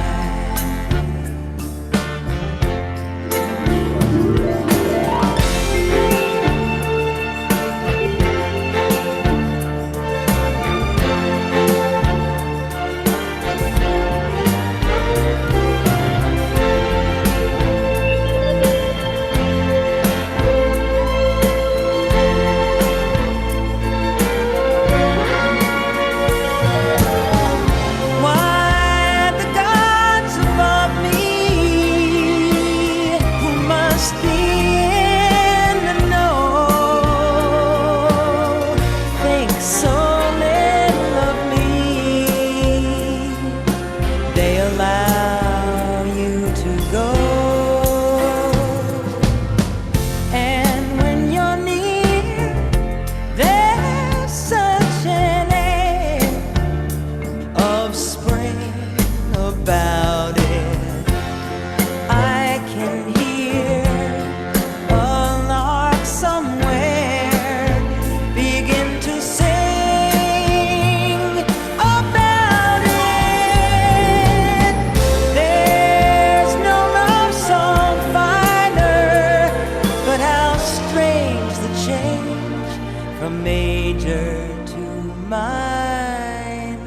J: major to minor.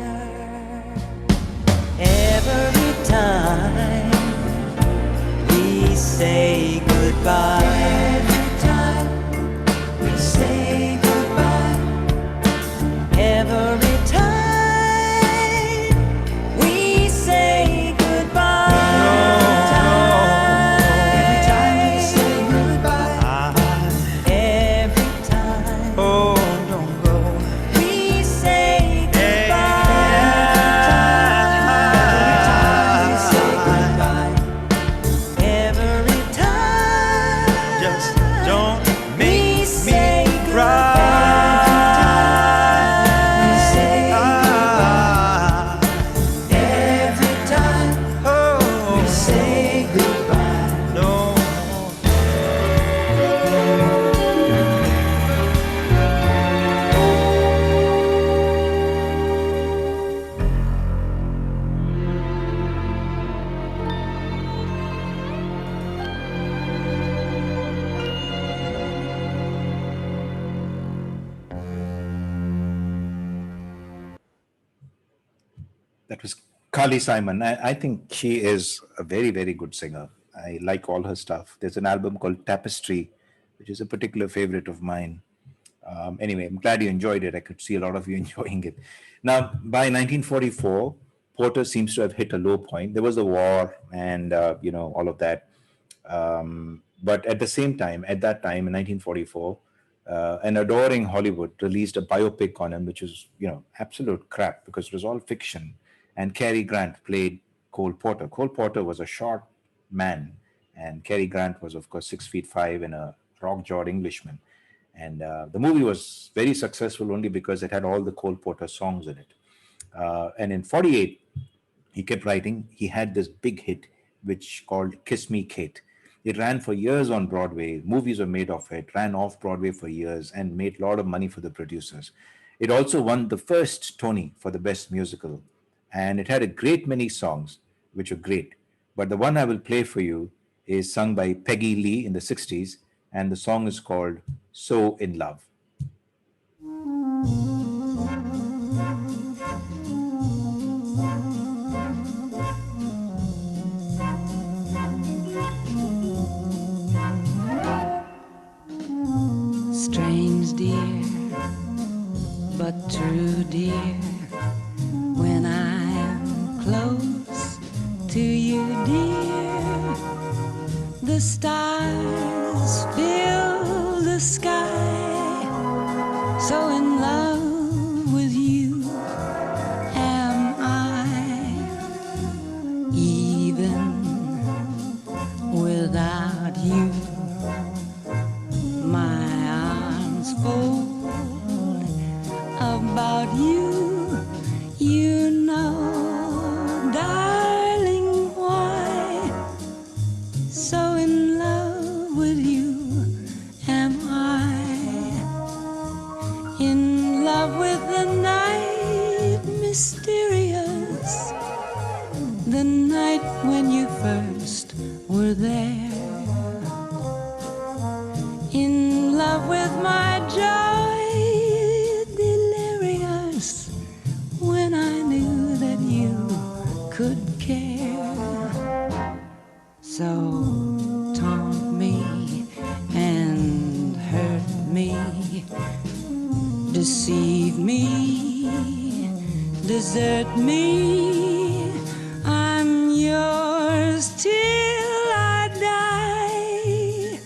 J: Every time we say goodbye, every time we say goodbye, every time we say goodbye, every time we say goodbye, every time, oh, don't go, we say goodbye, every time we say goodbye, every time, just don't make me cry.
A: That was Carly Simon. I think she is a very, very good singer. I like all her stuff. There's an album called Tapestry, which is a particular favorite of mine. Anyway, I'm glad you enjoyed it. I could see a lot of you enjoying it. Now, by 1944, Porter seems to have hit a low point. There was a war and, all of that. But at the same time, at that time in 1944, an adoring Hollywood released a biopic on him, which was, absolute crap because it was all fiction. And Cary Grant played Cole Porter. Cole Porter was a short man, and Cary Grant was, of course, 6'5" and a rock-jawed Englishman. And the movie was very successful only because it had all the Cole Porter songs in it. And in 48, he kept writing. He had this big hit, which called Kiss Me, Kate. It ran for years on Broadway. Movies were made of it, ran off Broadway for years, and made a lot of money for the producers. It also won the first Tony for the best musical. And it had a great many songs, which were great. But the one I will play for you is sung by Peggy Lee in the 60s, and the song is called So in Love.
B: Strange, dear, but true, dear. When I'm close to you, dear, the stars fill the sky. So in love with you am I, even without you. My arms fold about you, you know, darling, why so in love with you am I, in love with the night, mysterious, the night when you first were there. In love with my joy, delirious, when I knew that you could care. So taunt me and hurt me, deceive me, desert me. I'm yours till I die.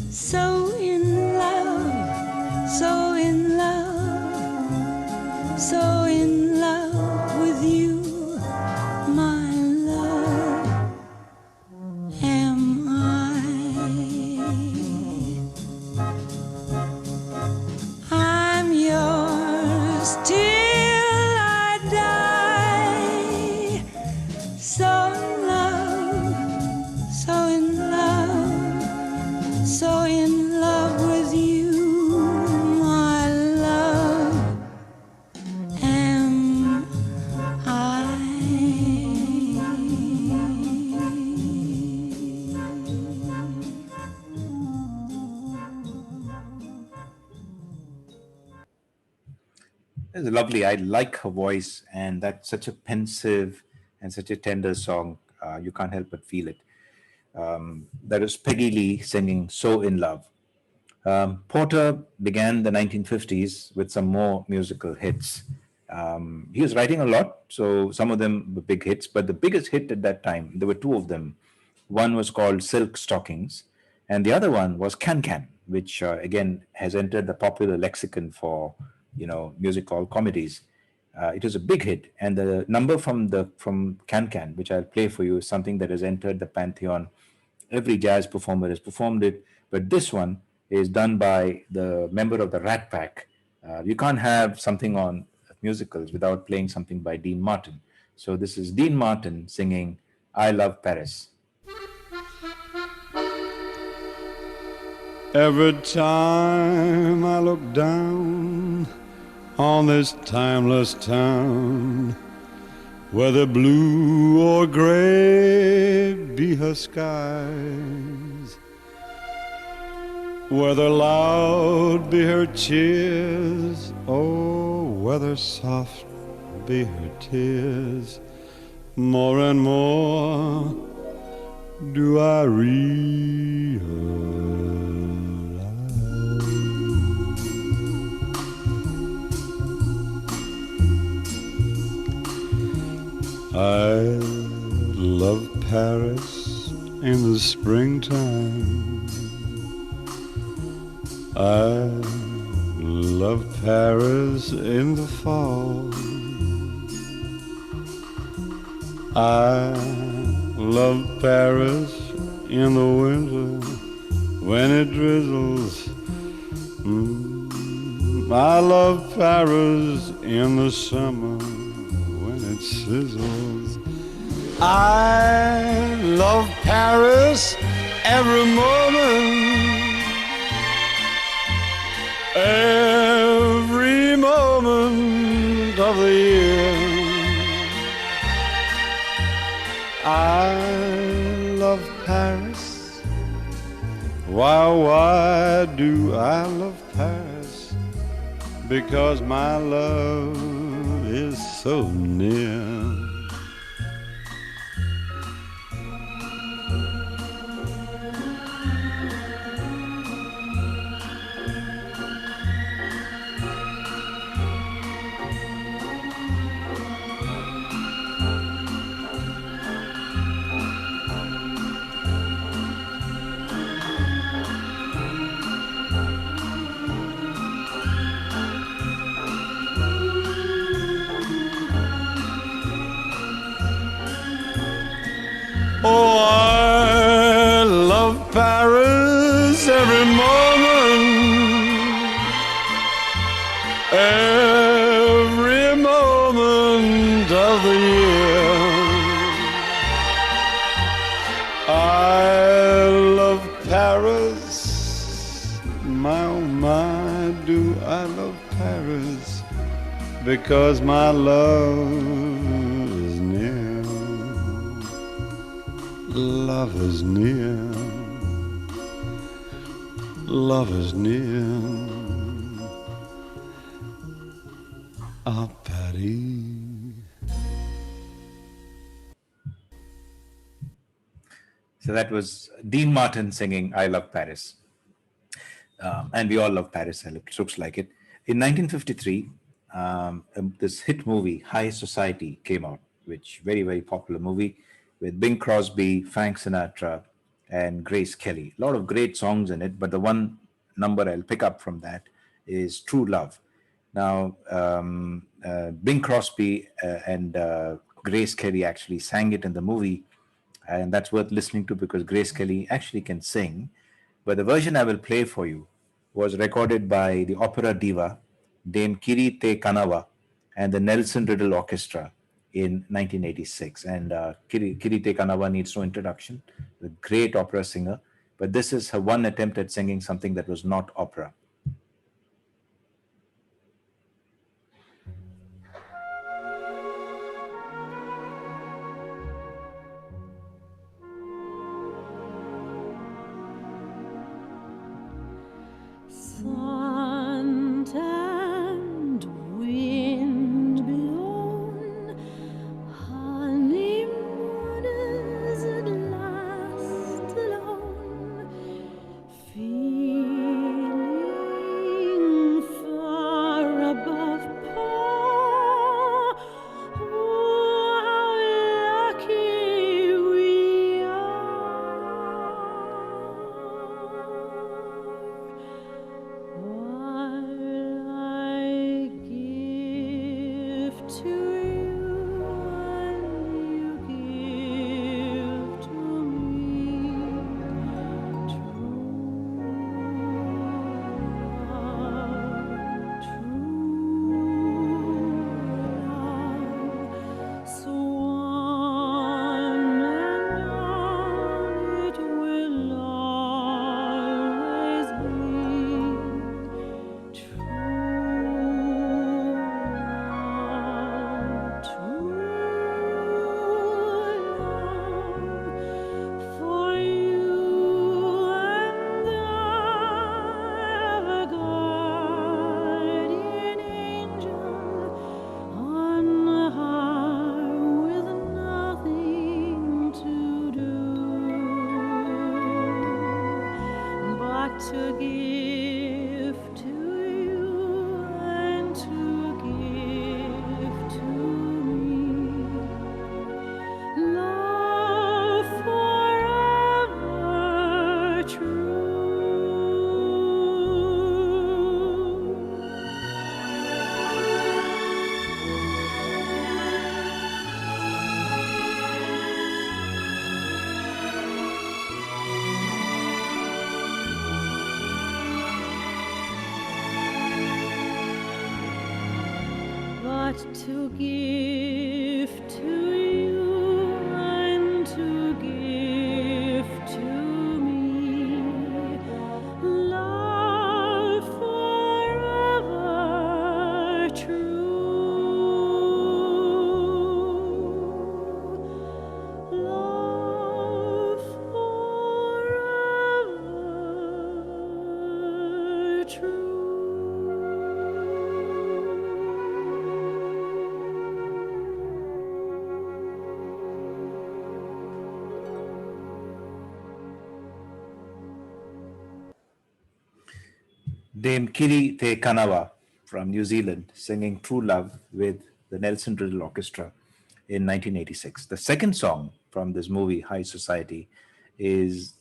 B: So in love, so in love, so in love with you, my love, am I. I'm yours till I die. So in love, so in love, so in love with you, my love, am I.
A: It's lovely. I like her voice, and that's such a pensive and such a tender song. You can't help but feel it. That is Peggy Lee singing "So in Love." Porter began the 1950s with some more musical hits. He was writing a lot, so some of them were big hits, but the biggest hit at that time, there were two of them. One was called Silk Stockings, and the other one was Can Can, which again has entered the popular lexicon for music hall comedies. It was a big hit, and the number from Can Can, which I'll play for you, is something that has entered the pantheon. Every jazz performer has performed it, but this one is done by the member of the Rat Pack. You can't have something on musicals without playing something by Dean Martin. So this is Dean Martin singing "I Love Paris."
K: Every time I look down on this timeless town, whether blue or gray be her skies, whether loud be her cheers, or whether soft be her tears, more and more do I realize I love Paris in the springtime. I love Paris in the fall. I love Paris in the winter when it drizzles. I love Paris in the summer when it sizzles. I love Paris every moment, every moment of the year. I love Paris. Why do I love Paris? Because my love is so near. Oh, I love Paris every moment, every moment of the year. I love Paris, my oh my, do I love Paris, because my love is near. Love is near, love is near, à Paris.
A: So that was Dean Martin singing "I Love Paris." And we all love Paris, and it looks like it. In 1953, this hit movie, High Society, came out, which very, very popular movie with Bing Crosby, Frank Sinatra, and Grace Kelly. A lot of great songs in it, but the one number I'll pick up from that is True Love. Now, Bing Crosby and Grace Kelly actually sang it in the movie, and that's worth listening to because Grace Kelly actually can sing. But the version I will play for you was recorded by the opera diva Dame Kiri Te Kanawa and the Nelson Riddle Orchestra in 1986. And Kiri Te Kanawa needs no introduction, the great opera singer. But this is her one attempt at singing something that was not opera.
B: Sun and wind to you and you give to me true love. So on and on it will always be true love for you and I have a guardian angel on high with nothing to do but to give to you and to give to me love forever true. But to give to you and to give to me love forever true. Love forever true.
A: Dame Kiri Te Kanawa from New Zealand singing True Love with the Nelson Riddle Orchestra in 1986. The second song from this movie, High Society, is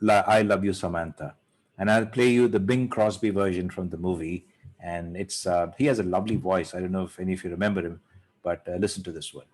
A: I Love You, Samantha. And I'll play you the Bing Crosby version from the movie. And it's he has a lovely voice. I don't know if any of you remember him, but listen to this one.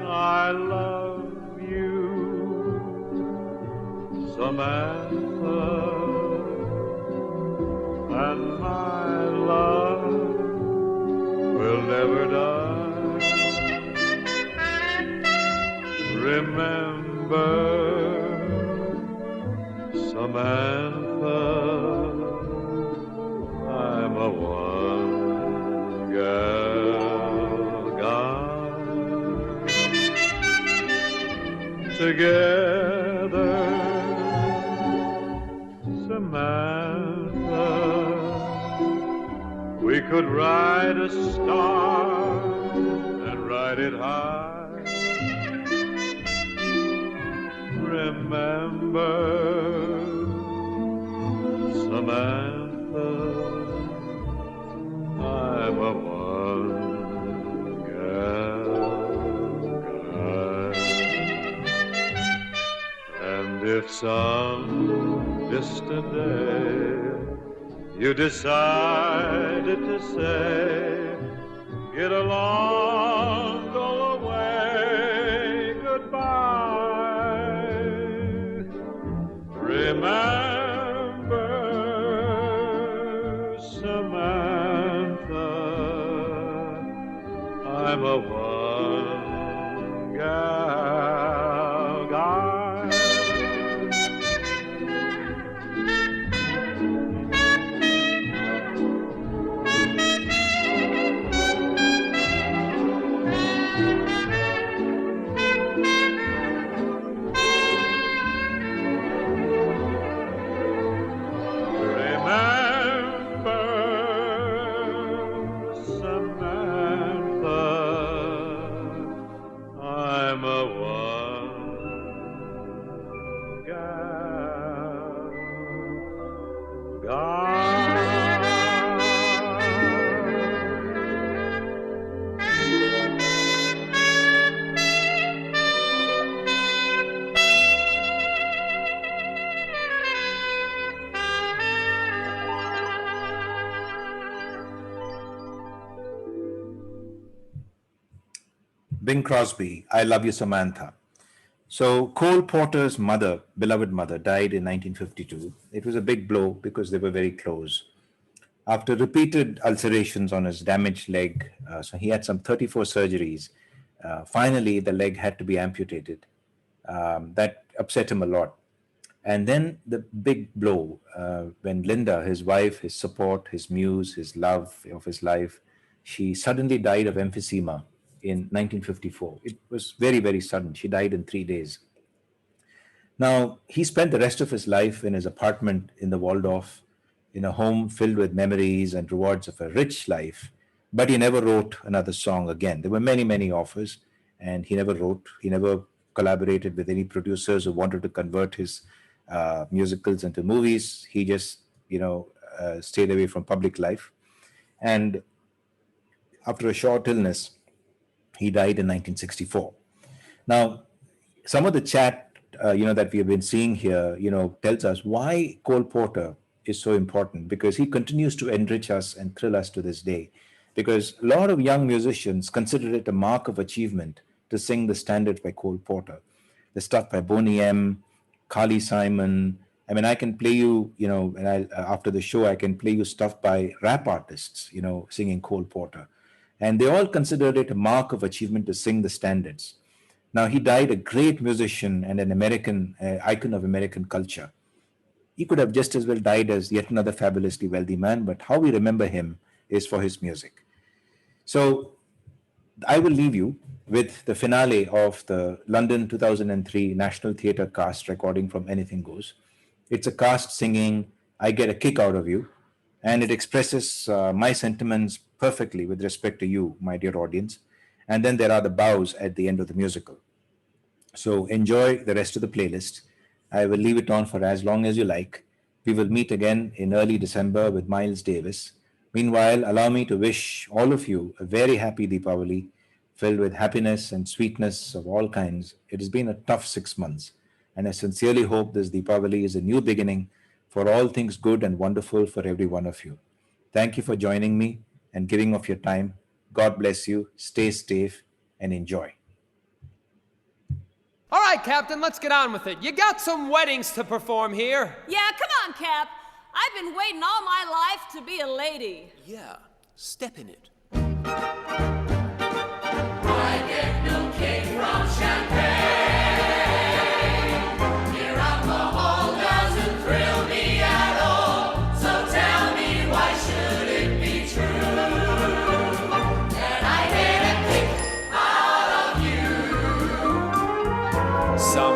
H: I love you, Samantha, and my love will never die. Remember, Samantha, I'm a one girl guy.
K: together, Samantha. We could ride a star and ride it high. Remember, Samantha, I'm a one-gal guy. And if some distant day you decided to say, get along, go away, goodbye, remember, Samantha, I'm a one-gal guy.
A: Bing Crosby, I Love You, Samantha. So Cole Porter's mother, beloved mother, died in 1952. It was a big blow because they were very close. After repeated ulcerations on his damaged leg, so he had some 34 surgeries. Finally, the leg had to be amputated. That upset him a lot. And then the big blow when Linda, his wife, his support, his muse, his love of his life, she suddenly died of emphysema in 1954. It was very, very sudden. She died in 3 days. Now, he spent the rest of his life in his apartment in the Waldorf, in a home filled with memories and rewards of a rich life, but he never wrote another song again. There were many, many offers, and he never wrote. He never collaborated with any producers who wanted to convert his musicals into movies. He just, stayed away from public life. And after a short illness, he died in 1964. Now, some of the chat, that we have been seeing here, tells us why Cole Porter is so important, because he continues to enrich us and thrill us to this day. Because a lot of young musicians consider it a mark of achievement to sing the standards by Cole Porter, the stuff by Boney M, Carly Simon. I mean, I can play you, and after the show, I can play you stuff by rap artists, singing Cole Porter. And they all considered it a mark of achievement to sing the standards. Now, he died a great musician and an American icon of American culture. He could have just as well died as yet another fabulously wealthy man, but how we remember him is for his music. So I will leave you with the finale of the London 2003 National Theatre cast recording from Anything Goes. It's a cast singing I Get a Kick Out of You, and it expresses my sentiments perfectly with respect to you, my dear audience. And then there are the bows at the end of the musical. So enjoy the rest of the playlist. I will leave it on for as long as you like. We will meet again in early December with Miles Davis. Meanwhile, allow me to wish all of you a very happy Deepavali, filled with happiness and sweetness of all kinds. It has been a tough 6 months, and I sincerely hope this Deepavali is a new beginning for all things good and wonderful for every one of you. Thank you for joining me and giving of your time. God bless you. Stay safe and enjoy.
L: All right, Captain, let's get on with it. You got some weddings to perform here.
M: Yeah, come on, Cap. I've been waiting all my life to be a lady.
L: Yeah, step in it.
G: I get no kick from champagne. Your alcohol doesn't thrill me at all. So tell me, why should it be true that I get a kick out of you?
L: Some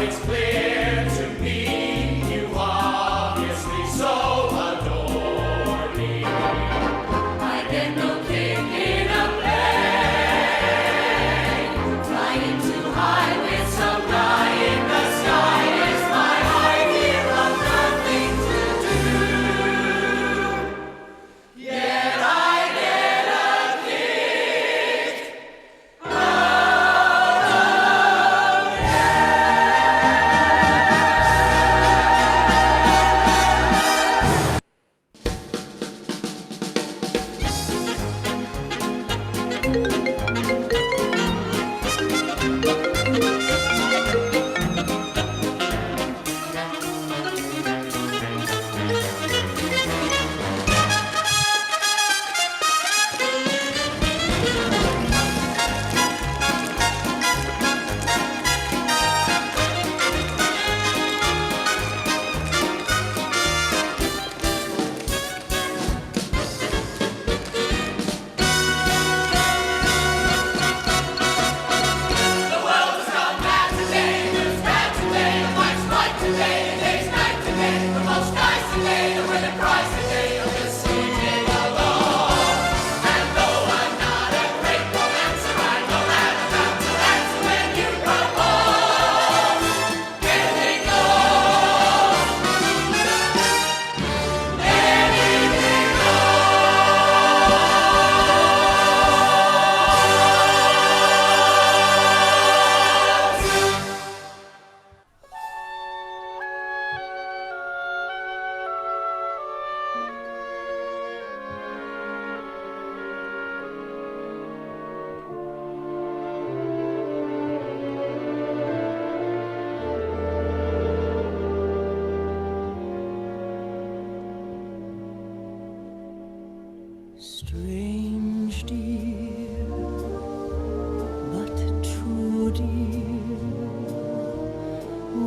G: it's clear to me you obviously so adore me. I get no kick in a plane, flying too high with some guy in the sky is my idea of nothing to do. Yet I get a kick out of The world has gone mad today, there's bad today, the night's light today, the day's night today, the most nice today, the women cries today, you'll just sing along. And though I'm not a great romancer, I know that enough to answer when you come home. Anything goes. Anything
J: Strange dear, but true dear,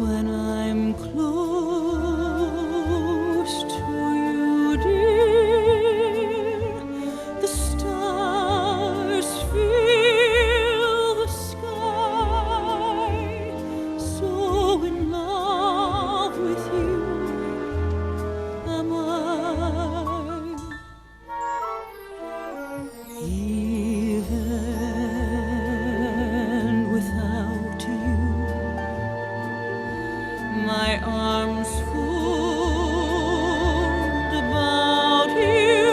J: when I'm close to you, dear, the stars fill the sky, so in love with you am I. Even without you, my arms fold about you.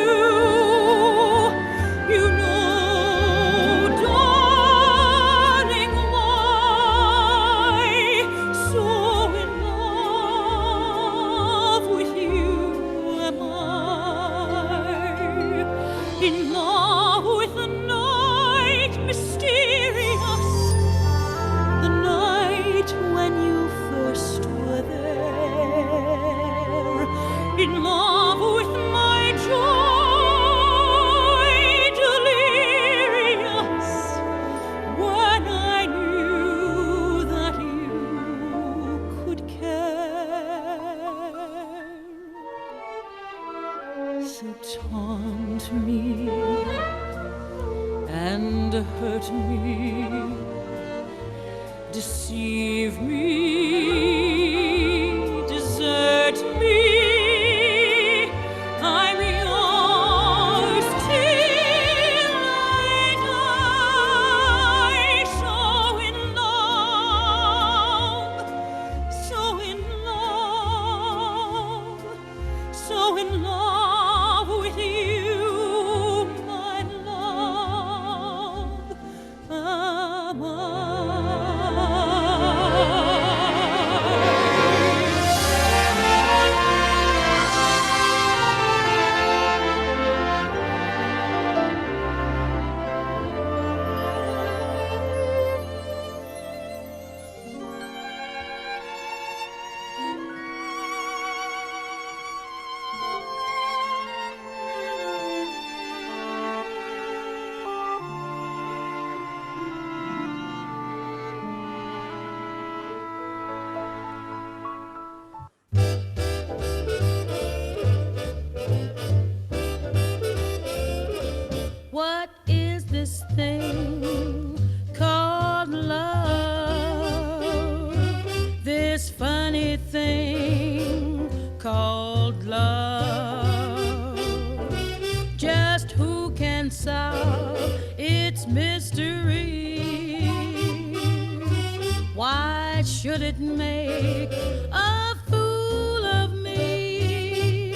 J: You know, darling, why so in love with you am I. In love with the night mysterious, the night when you first were there. In love with my joy delirious, when I knew that you could care. So taunt me and hurt me, deceive me, desert me. I'm yours till I die. So in love, so in love, so in love with you, my love am I.
N: this funny thing called love. Just who can solve its mystery? Why should it make a fool of me?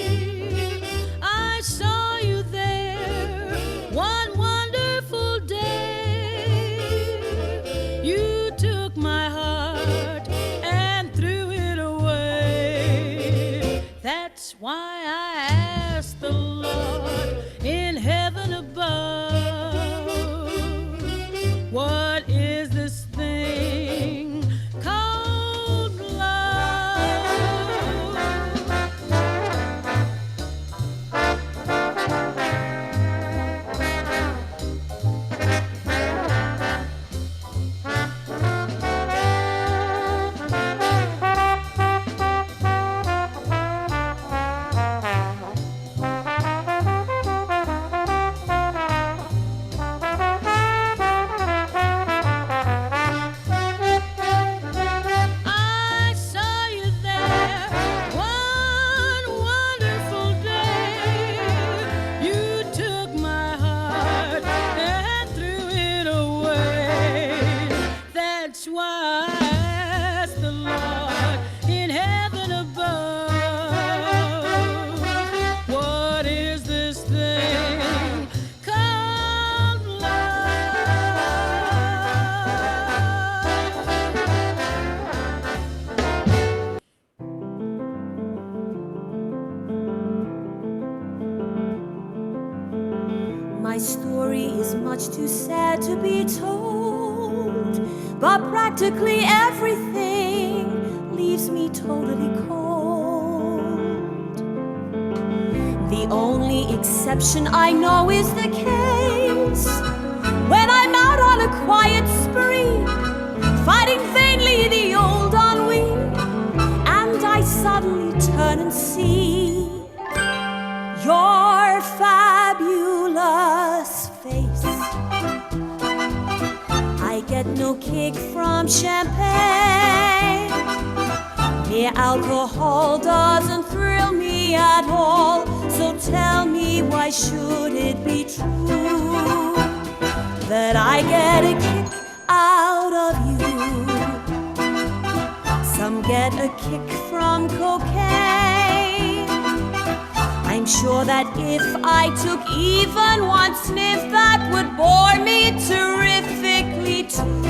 N: I saw you there one wonderful day. You took my heart and threw it away. That's why I asked the Lord in heaven above, what is this thing called love? I saw you there one wonderful day. You took my heart and threw it away. That's why I asked the Lord in heaven above, what is this thing called love?
D: My story is much too sad to be told, but practically everything leaves me totally cold. The only exception I know is the case when I'm out on a quiet spree, fighting vainly the old ennui, and I suddenly turn and see your fabulous face. I get no kick from champagne. Mere alcohol doesn't thrill me at all. So tell me, why should it be true that I get a kick out of you? Some get a kick from cocaine. I'm sure that if I took even one sniff, that would bore me terrifically too.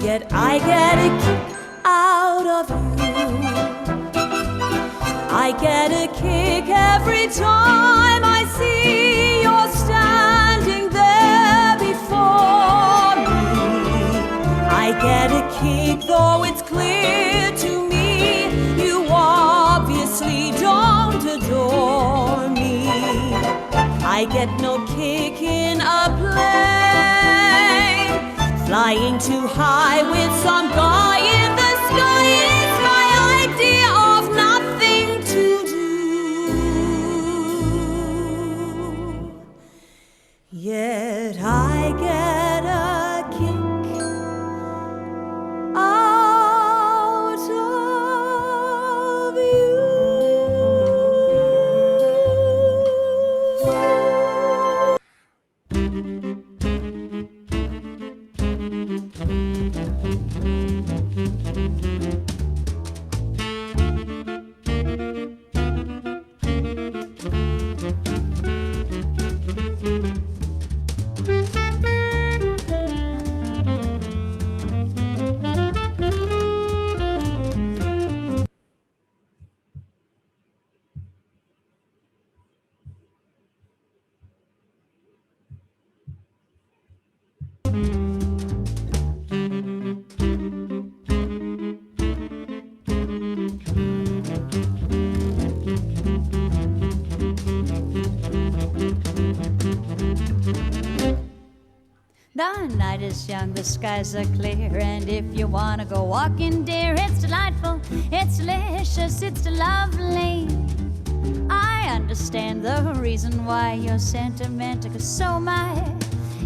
D: Yet I get a kick out of you. I get a kick every time I see you're standing there before me. I get a kick, though it's clear to me you obviously don't adore me. I get no kick in a plane, flying too high with some guy in the sky is my idea of nothing to do. Yet I get a kick out of you.
B: The night is young, the skies are clear, and if you wanna go walking, dear, it's delightful, it's delicious, it's lovely. I understand the reason why you're sentimental, 'cause so am I.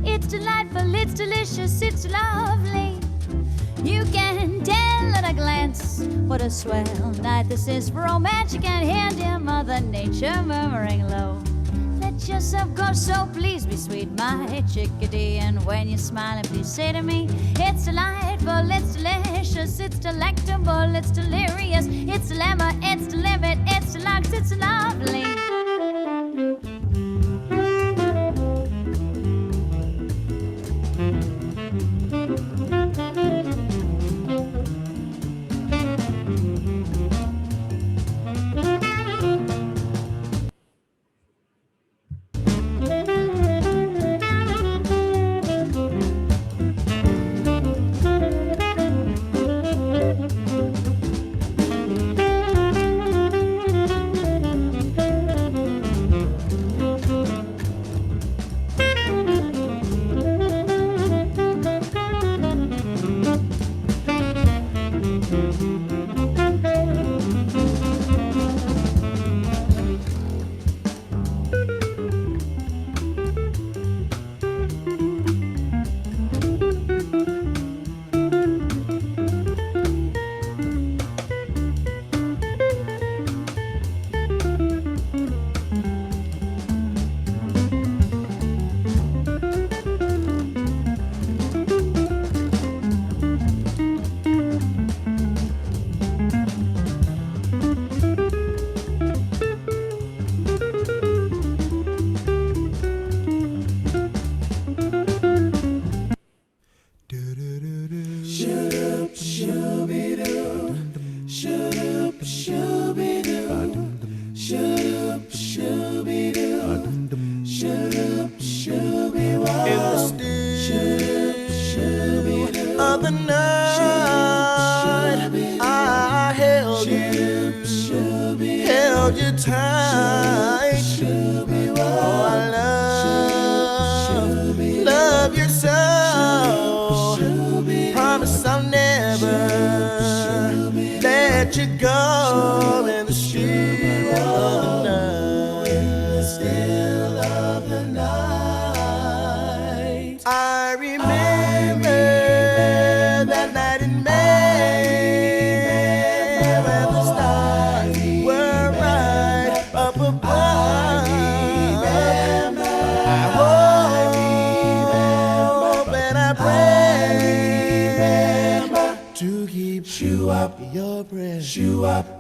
B: It's delightful, it's delicious, it's lovely. You can tell at a glance dance. What a swell night this is for romance. You can hear dear Mother Nature murmuring low. Let yourself go, so please be sweet, my chickadee. And when you're smiling, please say to me, it's delightful, it's delicious, it's delectable, it's delirious, it's dilemma, it's the limit, it's deluxe, it's lovely.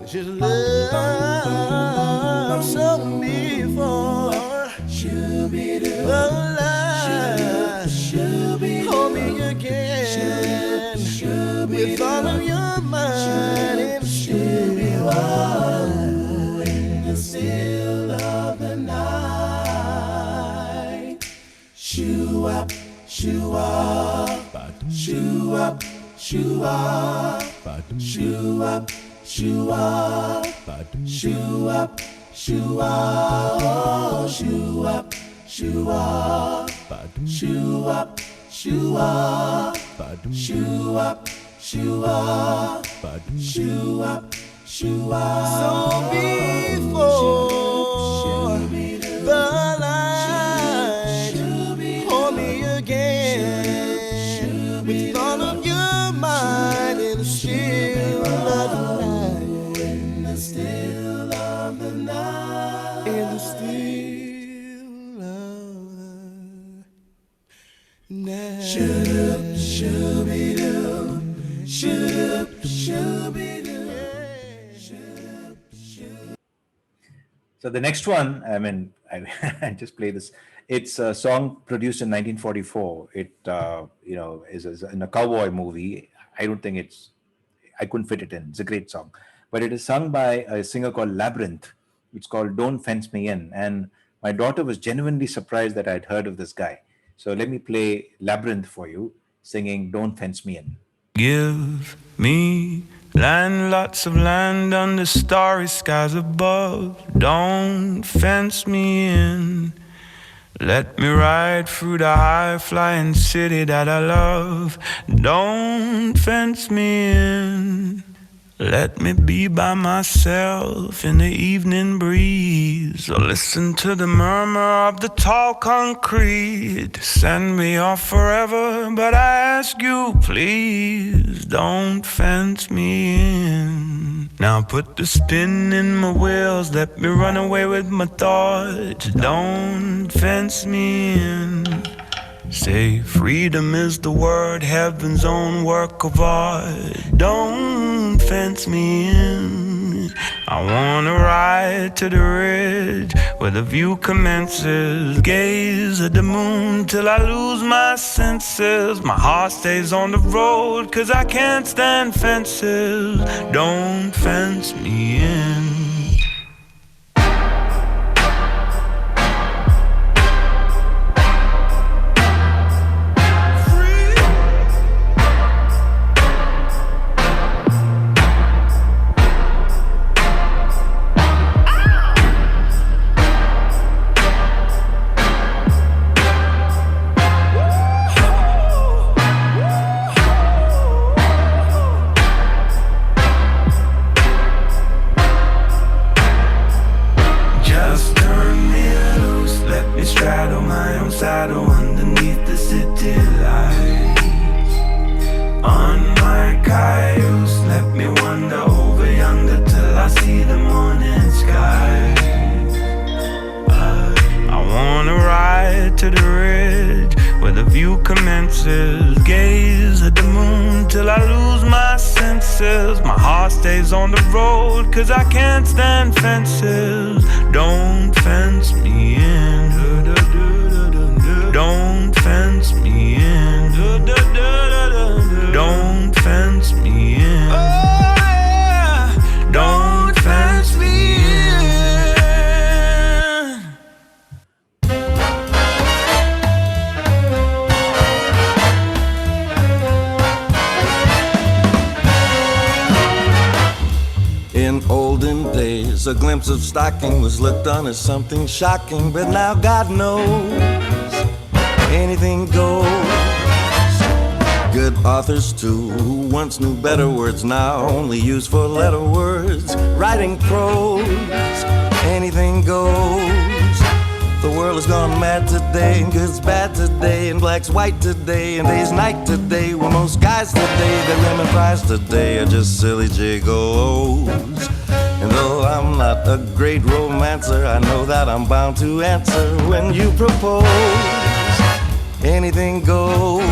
O: Just love so before the light. Hold me again with all of your mind and still in the still of the night. Shoo up, shoo up, shoo up, shoo up, shoo up. Shoo up, shoo up, shoo up, oh, shoo up, shoo up, shoo up, shoo up, shoo up, shoo up, shoo up, shoo up. So before the light, hold me again with all of your mind in the still of the night. Still of the night, in the still of the night. Shoop, shooby-doo, shoop, shooby-doo.
A: So the next one, I mean, I just play this. It's a song produced in 1944. It, is in a cowboy movie. I don't think I couldn't fit it in. It's a great song. But it is sung by a singer called Labyrinth. It's called Don't Fence Me In. And my daughter was genuinely surprised that I'd heard of this guy. So let me play Labyrinth for you, singing Don't Fence Me In.
P: Give me land, lots of land under starry skies above. Don't fence me in. Let me ride through the high-flying city that I love. Don't fence me in. Let me be by myself in the evening breeze, or listen to the murmur of the tall concrete. Send me off forever, but I ask you, please don't fence me in. Now put the spin in my wheels, let me run away with my thoughts. Don't fence me in. Say freedom is the word, heaven's own work of art. Don't fence me in. I wanna ride to the ridge where the view commences. Gaze at the moon till I lose my senses. My heart stays on the road 'cause I can't stand fences. Don't fence me in. Gaze at the moon till I lose my senses. My heart stays on the road 'cause I can't stand fences. Don't fence me in. Don't fence me in. Don't fence me in. Don't fence me in.
Q: In olden days, a glimpse of stocking was looked on as something shocking, but now God knows anything goes. Good authors too, who once knew better words, now only use four-letter words. Writing prose, anything goes. The world has gone mad today, and good's bad today, and black's white today, and day's night today. Well, most guys today, their lemon fries today are just silly gigolos. And though I'm not a great romancer, I know that I'm bound to answer when you propose. Anything goes.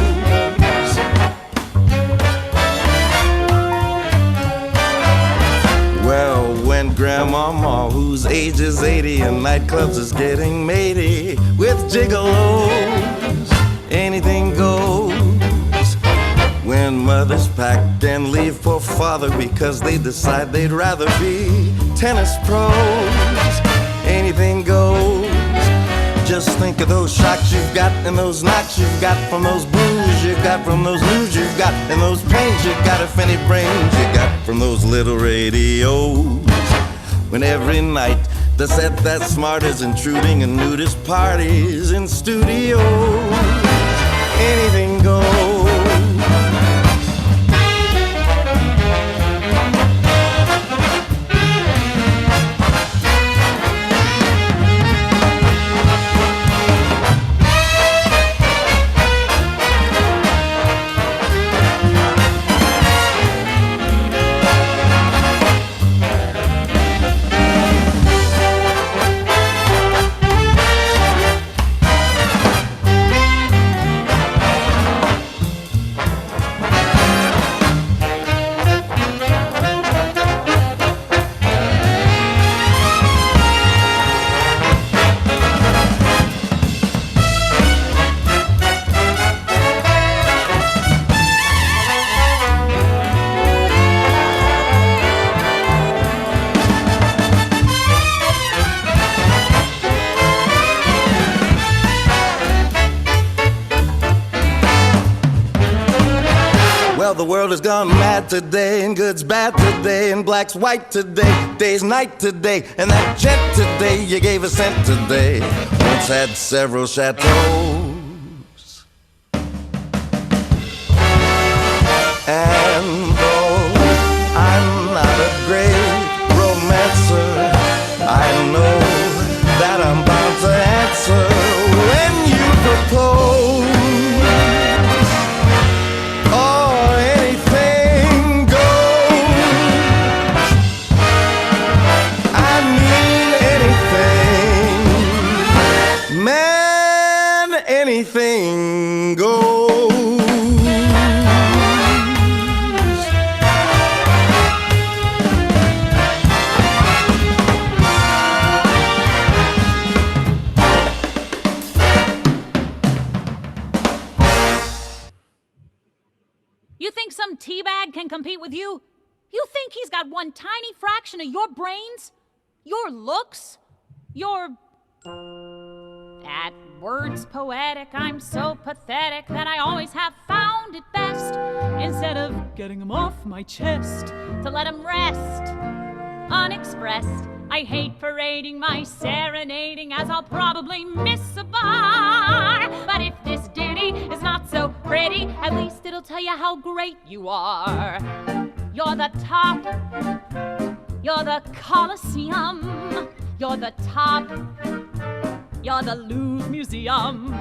Q: Well, when Grandmama, whose age is 80 and nightclubs is getting matey with gigolos, anything goes. When mothers pack and leave for father because they decide they'd rather be tennis pros, anything goes. Just think of those shocks you've got and those knocks you've got from those blues you got from those news you've got and those pains you got, if any brains you got from those little radios. When every night the set that's smart is intruding in nudist parties in studios, anything goes. The world has gone mad today, and good's bad today, and black's white today, day's night today, and that jet today you gave a cent today once had several chateaus. And though I'm not
M: You think some teabag can compete with you? You think he's got one tiny fraction of your brains? Your looks? Your... At words poetic, I'm so pathetic that I always have found it best, instead of getting him off my chest, to let him rest unexpressed. I hate parading my serenading, as I'll probably miss a bar. But if this ditty is not so pretty, at least it'll tell you how great you are. You're the top, you're the Colosseum, you're the top, you're the Louvre Museum.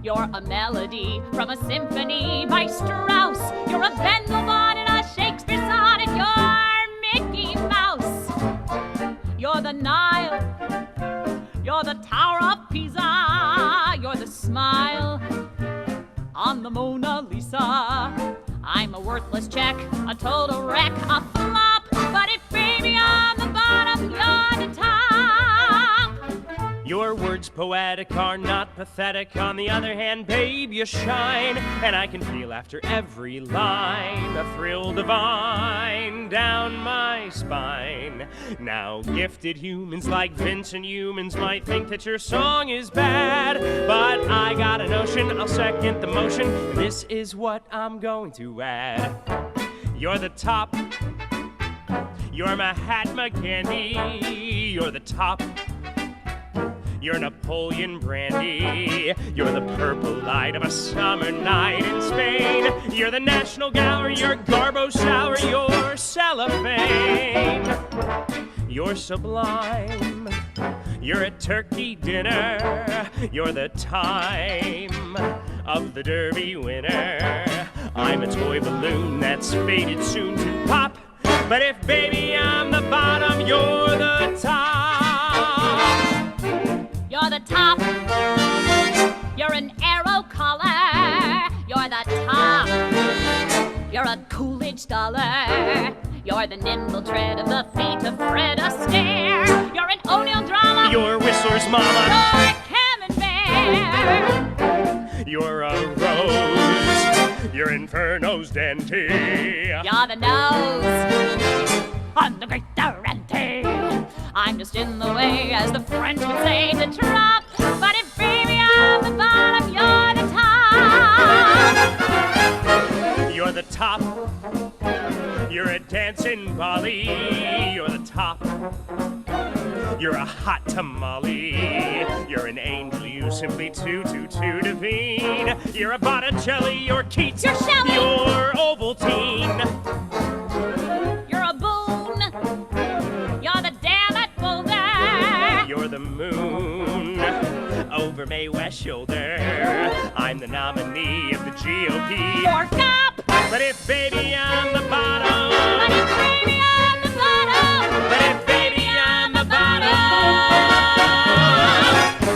M: You're a melody from a symphony by Strauss. You're a Vendelbon in a Shakespeare sonnet. You're Mickey Mouse. You're the Nile. You're the Tower of Pisa. You're the smile on the Mona Lisa. I'm a worthless check, a total wreck, a flop. But if baby I'm the bottom, you're the top.
L: Your words poetic are not pathetic. On the other hand, babe, you shine. And I can feel after every line a thrill divine down my spine. Now, gifted humans like Vincent humans might think that your song is bad, but I got a notion, I'll second the motion. This is what I'm going to add. You're the top. You're Mahatma Gandhi. You're the top. You're Napoleon Brandy. You're the purple light of a summer night in Spain. You're the National Gallery. You're Garbo Sour. You're cellophane. You're sublime. You're a turkey dinner. You're the time of the Derby winner. I'm a toy balloon that's fated soon to pop. But if baby I'm the bottom, you're the top.
M: You're the top. You're an arrow collar. You're the top. You're a Coolidge dollar. You're the nimble tread of the feet of Fred Astaire. You're an O'Neill drama.
L: You're Whistler's mama.
M: You're a camembert.
L: You're a rose. You're Inferno's Dante.
M: You're the nose on the Great Durante. I'm just in the way, as the French would say, to drop. But if baby I'm the bottom, you're the top.
L: You're the top. You're a dancing Bali. You're the top. You're a hot tamale. You're an angel, you simply too divine. You're a Botticelli. You're Keats.
M: You're Shelley.
L: You're Ovaltine.
M: You're a boon. You're the dam at Boulder.
L: You're the moon over Mae West's shoulder. I'm the nominee of the GOP.
M: You're cop.
L: But if baby I'm the bottom.
M: But if baby I'm the bottom.
L: But if baby I'm the bottom.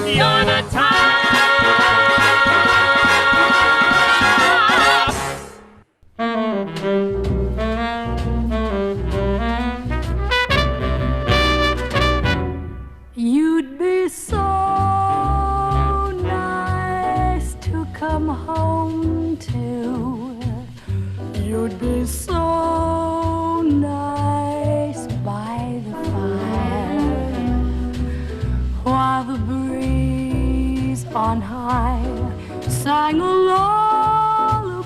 L: You're the top.
B: You'd be so nice to come home to. You'd be so nice by the fire, while the breeze on high sang a lullaby.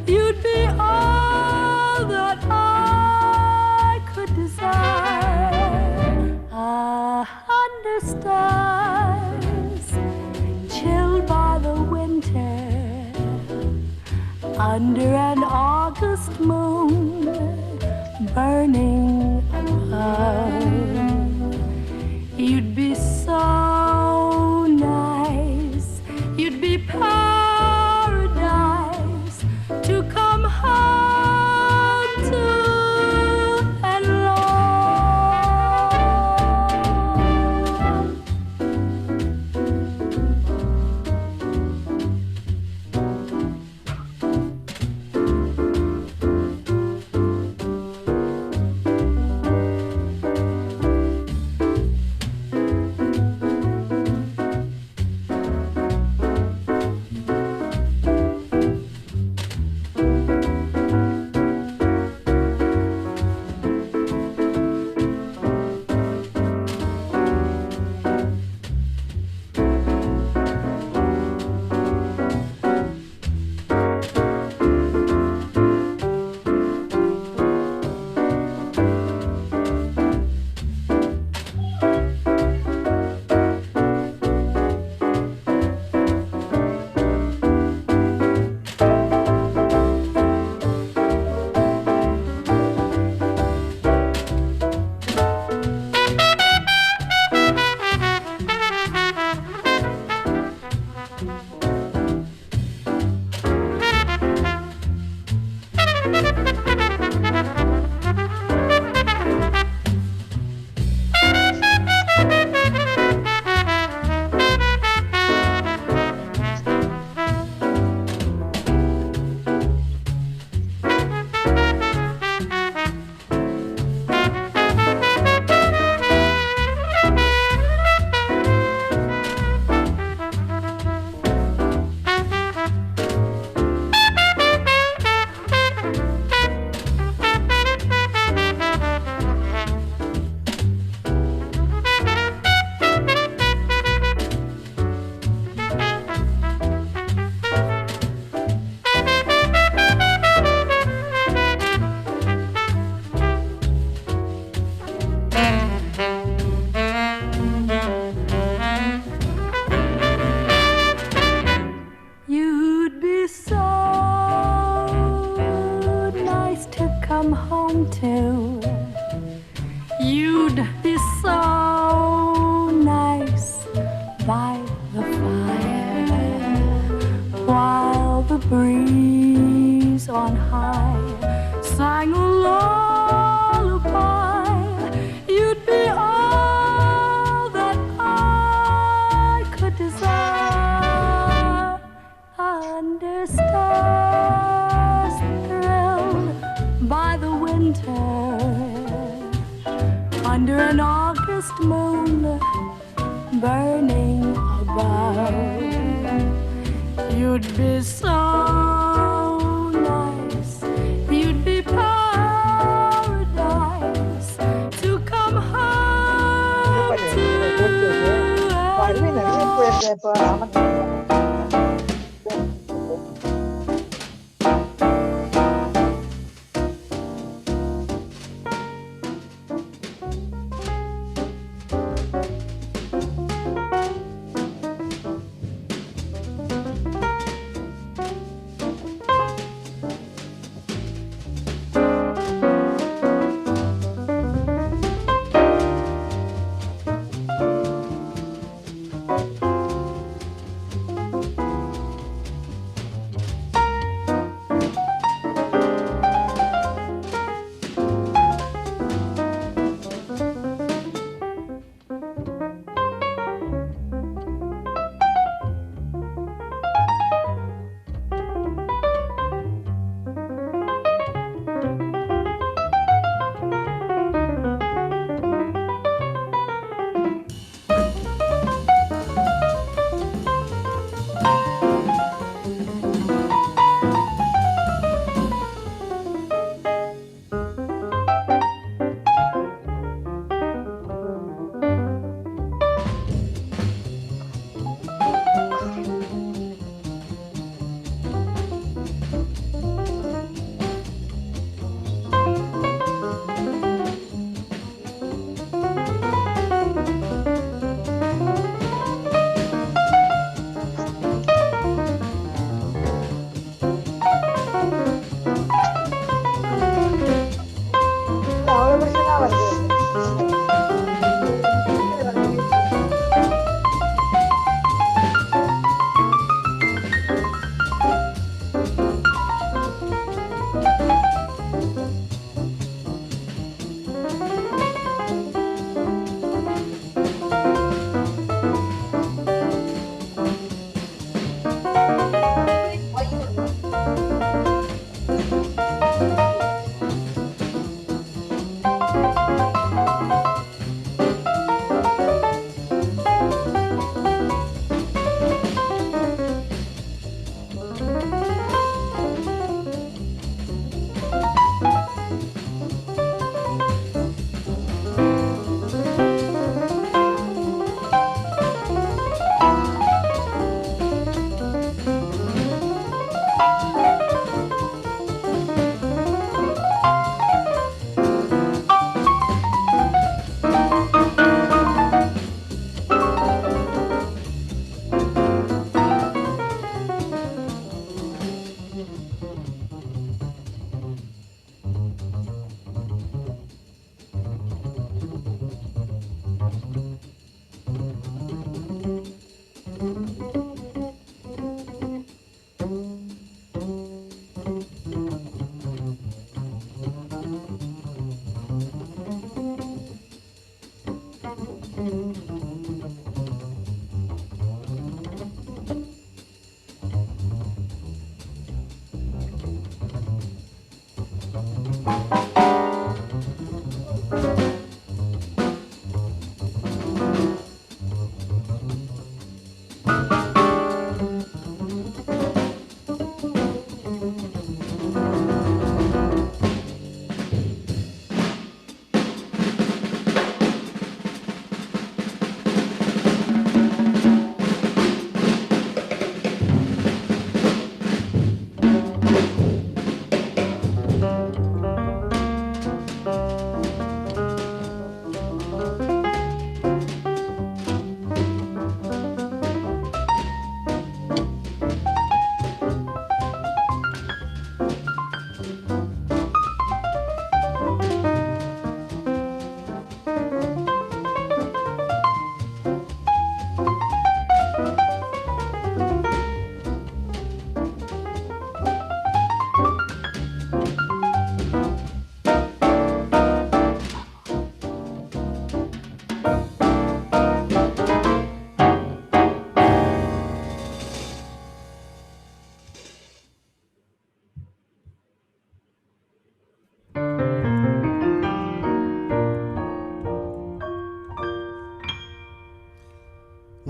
B: You'd be all that I could desire. 100 stars, chilled by the winter, under an August moon, burning above. You'd be so nice, you'd be paradise to come home to and love. come home to. You'd be so nice by the fire while the breeze on high sang a lullaby. You'd be all that I could desire under stars thrilled by the winter, under an August moon burning above. You'd be so nice, you'd be paradise to come home to.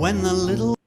R: when the little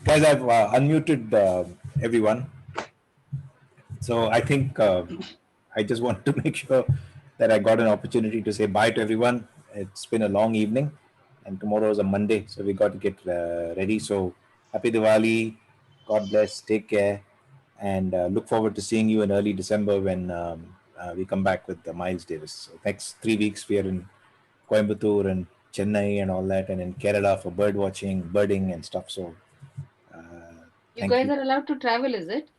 A: Guys, I've unmuted everyone. So I think I just want to make sure that I got an opportunity to say bye to everyone. It's been a long evening, and tomorrow is a Monday, so we got to get ready. So happy Diwali, God bless, take care, and look forward to seeing you in early December when we come back with Miles Davis. So next 3 weeks we are in Coimbatore and Chennai and all that, and in Kerala for bird watching, birding, and stuff. So
R: You
A: thank
R: guys
A: you.
R: are allowed to travel, is it?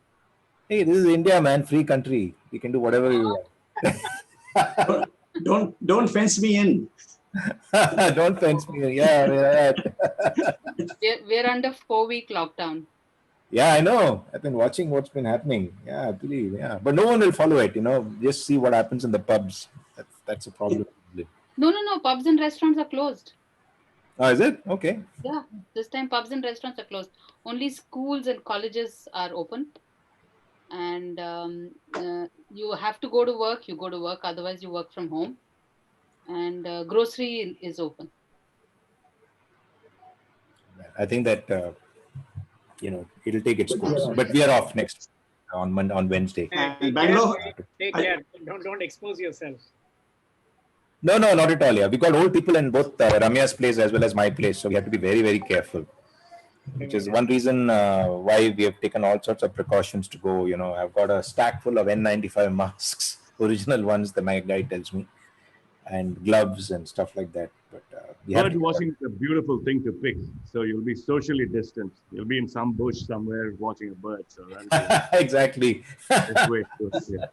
A: Hey, this is India, man. Free country. We can do whatever we want.
S: Don't fence me in.
A: Don't fence me in. Yeah,
R: We're under 4-week lockdown.
A: yeah, I know. I've been watching what's been happening. Yeah, I believe. Yeah, but no one will follow it. Just see what happens in the pubs. That's a problem.
R: No. Pubs and restaurants are closed.
A: Oh, is it? Okay.
R: Yeah, this time pubs and restaurants are closed. Only schools and colleges are open. And you have to go to work, you go to work, otherwise you work from home. And grocery is open.
A: I think that it'll take its course. But we are off next on Wednesday.
S: Bangalore.
T: Take care. Don't expose yourself.
A: No, not at all. Yeah, we got old people in both Ramya's place as well as my place, so we have to be very, very careful. Which is one reason why we have taken all sorts of precautions to go. I've got a stack full of N95 masks, original ones that my guy tells me, and gloves and stuff like that. But we have
U: Bird
A: to
U: watching is a beautiful thing to pick. So you'll be socially distant. You'll be in some bush somewhere watching a bird. So
A: exactly.
U: That's way to do it,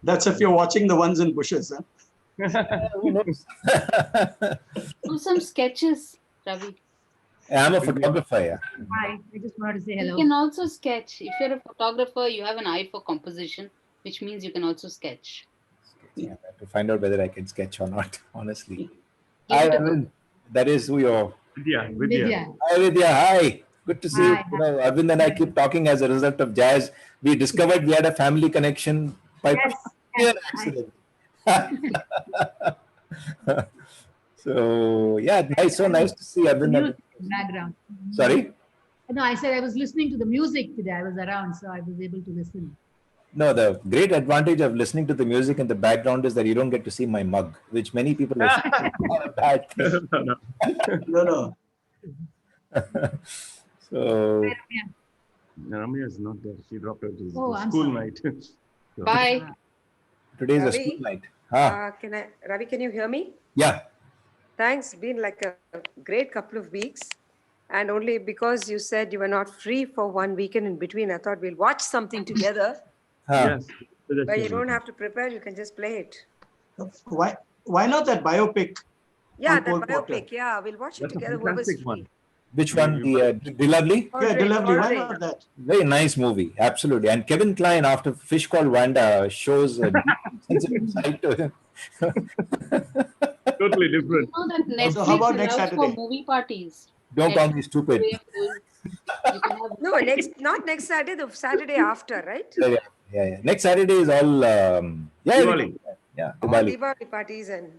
S: That's if you're watching the ones in bushes. Huh?
R: Do some sketches, Ravi.
A: I'm a photographer. Yeah.
V: Hi, I just wanted to say
R: You
V: hello.
R: can also sketch. If you're a photographer, you have an eye for composition, which means you can also sketch.
A: Yeah, I have to find out whether I can sketch or not. Honestly,
R: Give it a
A: Arvind, that is who you're.
U: Vidya.
A: Hi, Vidya. Hi. Good to see you. Arvind and I keep talking as a result of jazz. We discovered we had a family connection by pure accident. So yeah, nice. So nice to see Arvind.
V: Background.
A: Sorry.
V: No, I said I was listening to the music today. I was around, so I was able to listen.
A: No, the great advantage of listening to the music in the background is that you don't get to see my mug, which many people are saying is not a bad thing.
S: No.
A: So
U: Ramya is not there. She dropped out. It's
V: Oh, I'm
U: school
V: sorry.
U: night. So-
R: Bye.
A: Today is a
W: Ravi?
A: school night.
W: Ravi, can you hear me?
A: Yeah.
W: Thanks. Been like a great couple of weeks. And only because you said you were not free for one weekend in between, I thought we'll watch something together.
U: Yes.
W: But you don't have to prepare, you can just play it.
S: Why not that biopic?
W: Yeah,
S: on
W: that
S: Cole Porter?
W: biopic. Yeah, we'll watch it
A: That's a
W: together. Whoever's
A: fantastic
W: free.
A: one. Which one? The Lovely?
S: Yeah, the lovely. Why
W: Audrey.
S: not that?
A: Very nice movie. Absolutely. And Kevin Kline, after Fish Called Wanda, shows a sensitive side to him.
U: Totally different.
R: You know that Netflix
S: So how about next
R: allows for
S: Saturday?
R: movie parties.
A: Don't call me stupid.
W: No, not next Saturday, the Saturday after, right?
A: Yeah. Next Saturday is all.
U: Diwali.
A: Yeah,
W: All
A: Diwali.
W: Diwali parties and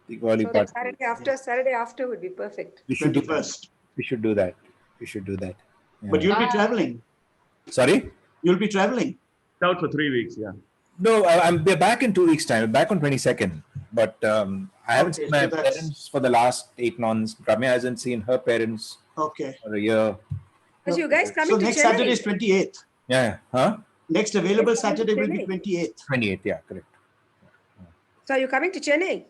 A: Diwali
W: so
A: party.
W: Saturday after would be perfect.
A: We should do that.
S: 21st.
A: We should do that. We should do that. Yeah.
S: But you'll be traveling.
A: Sorry?
S: You'll be traveling.
U: Out for 3 weeks. Yeah.
A: No, we're back in 2 weeks' time. We're back on 22nd. But I haven't seen my parents for the last 8 months. Ramya hasn't seen her parents
S: Okay.
A: for a year.
W: So you guys coming
S: So
W: to
S: next
W: Chennai?
S: Saturday is 28th.
A: Yeah. Huh?
S: Next available
W: Next Saturday
S: Saturday will be
W: Chennai.
S: 28th.
A: 28th. Yeah, correct.
W: So are you coming to Chennai?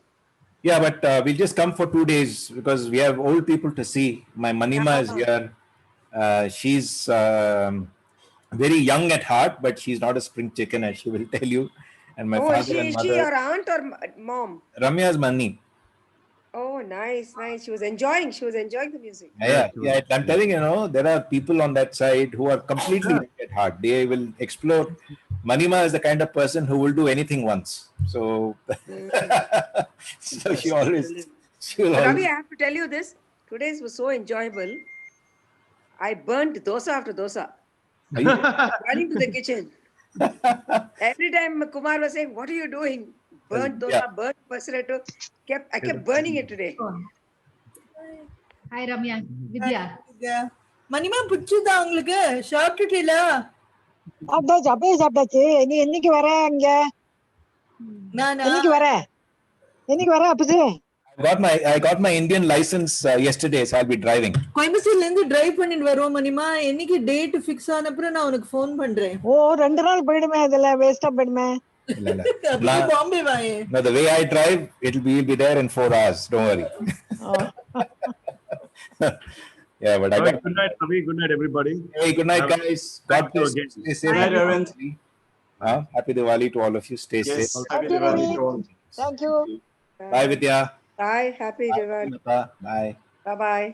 A: Yeah, but we'll just come for 2 days because we have old people to see. My Manima is here. She's very young at heart, but she's not a spring chicken, as she will tell you. And my
W: Is
A: father and
W: she
A: mother.
W: your aunt or mom?
A: Ramya's Mani.
W: Oh, nice. She was enjoying the music.
A: Yeah. I'm telling you, there are people on that side who are completely young at heart. They will explore. Manima is the kind of person who will do anything once. So, so she will always.
W: Ravi, I have to tell you this. Today's was so enjoyable. I burnt dosa after dosa. Running to the kitchen. Every time Kumar was saying, "What are you doing?" Burnt dosa, burnt passaretto. I kept burning it today.
V: Hi, Ramya. Vidya.
E: மணிமா பிடிச்சதா உங்களுக்கு சாப்பிட்டுட்டீங்களா?
F: சாப்பிட்டாச்சு, அப்பயே சாப்பிட்டாச்சு. நீ என்னைக்கு வர அங்க?
E: நானா?
F: என்னைக்கு வர அப்பச்சு?
A: I got my Indian license yesterday, so I'll be driving.
E: கோயம்புத்தூர்ல இருந்து டிரைவ் பண்ணிட்டு வருவோம் மணிமா. என்னைக்கு டேட் ஃபிக்ஸ் ஆன அப்புறம் நான் உனக்கு ஃபோன் பண்றேன்.
F: ஓ 2 நாள் போயிடுமே, அதுல வேஸ்டா போயிடுமே.
E: பாம்பே வாயே.
A: No, the way I drive, you'll be there in 4 hours. Don't worry. Yeah, but
U: All right, good night, Ravi. Good night, everybody.
A: Hey, good night, guys. God bless. Stay safe.
S: Good night, Arvind.
A: Happy Diwali to all of you. Stay
S: Yes,
A: safe.
S: happy Diwali to all.
F: Thank you.
A: Bye, Vidya.
W: Bye. Happy Diwali.
A: Bye.
W: Bye-bye.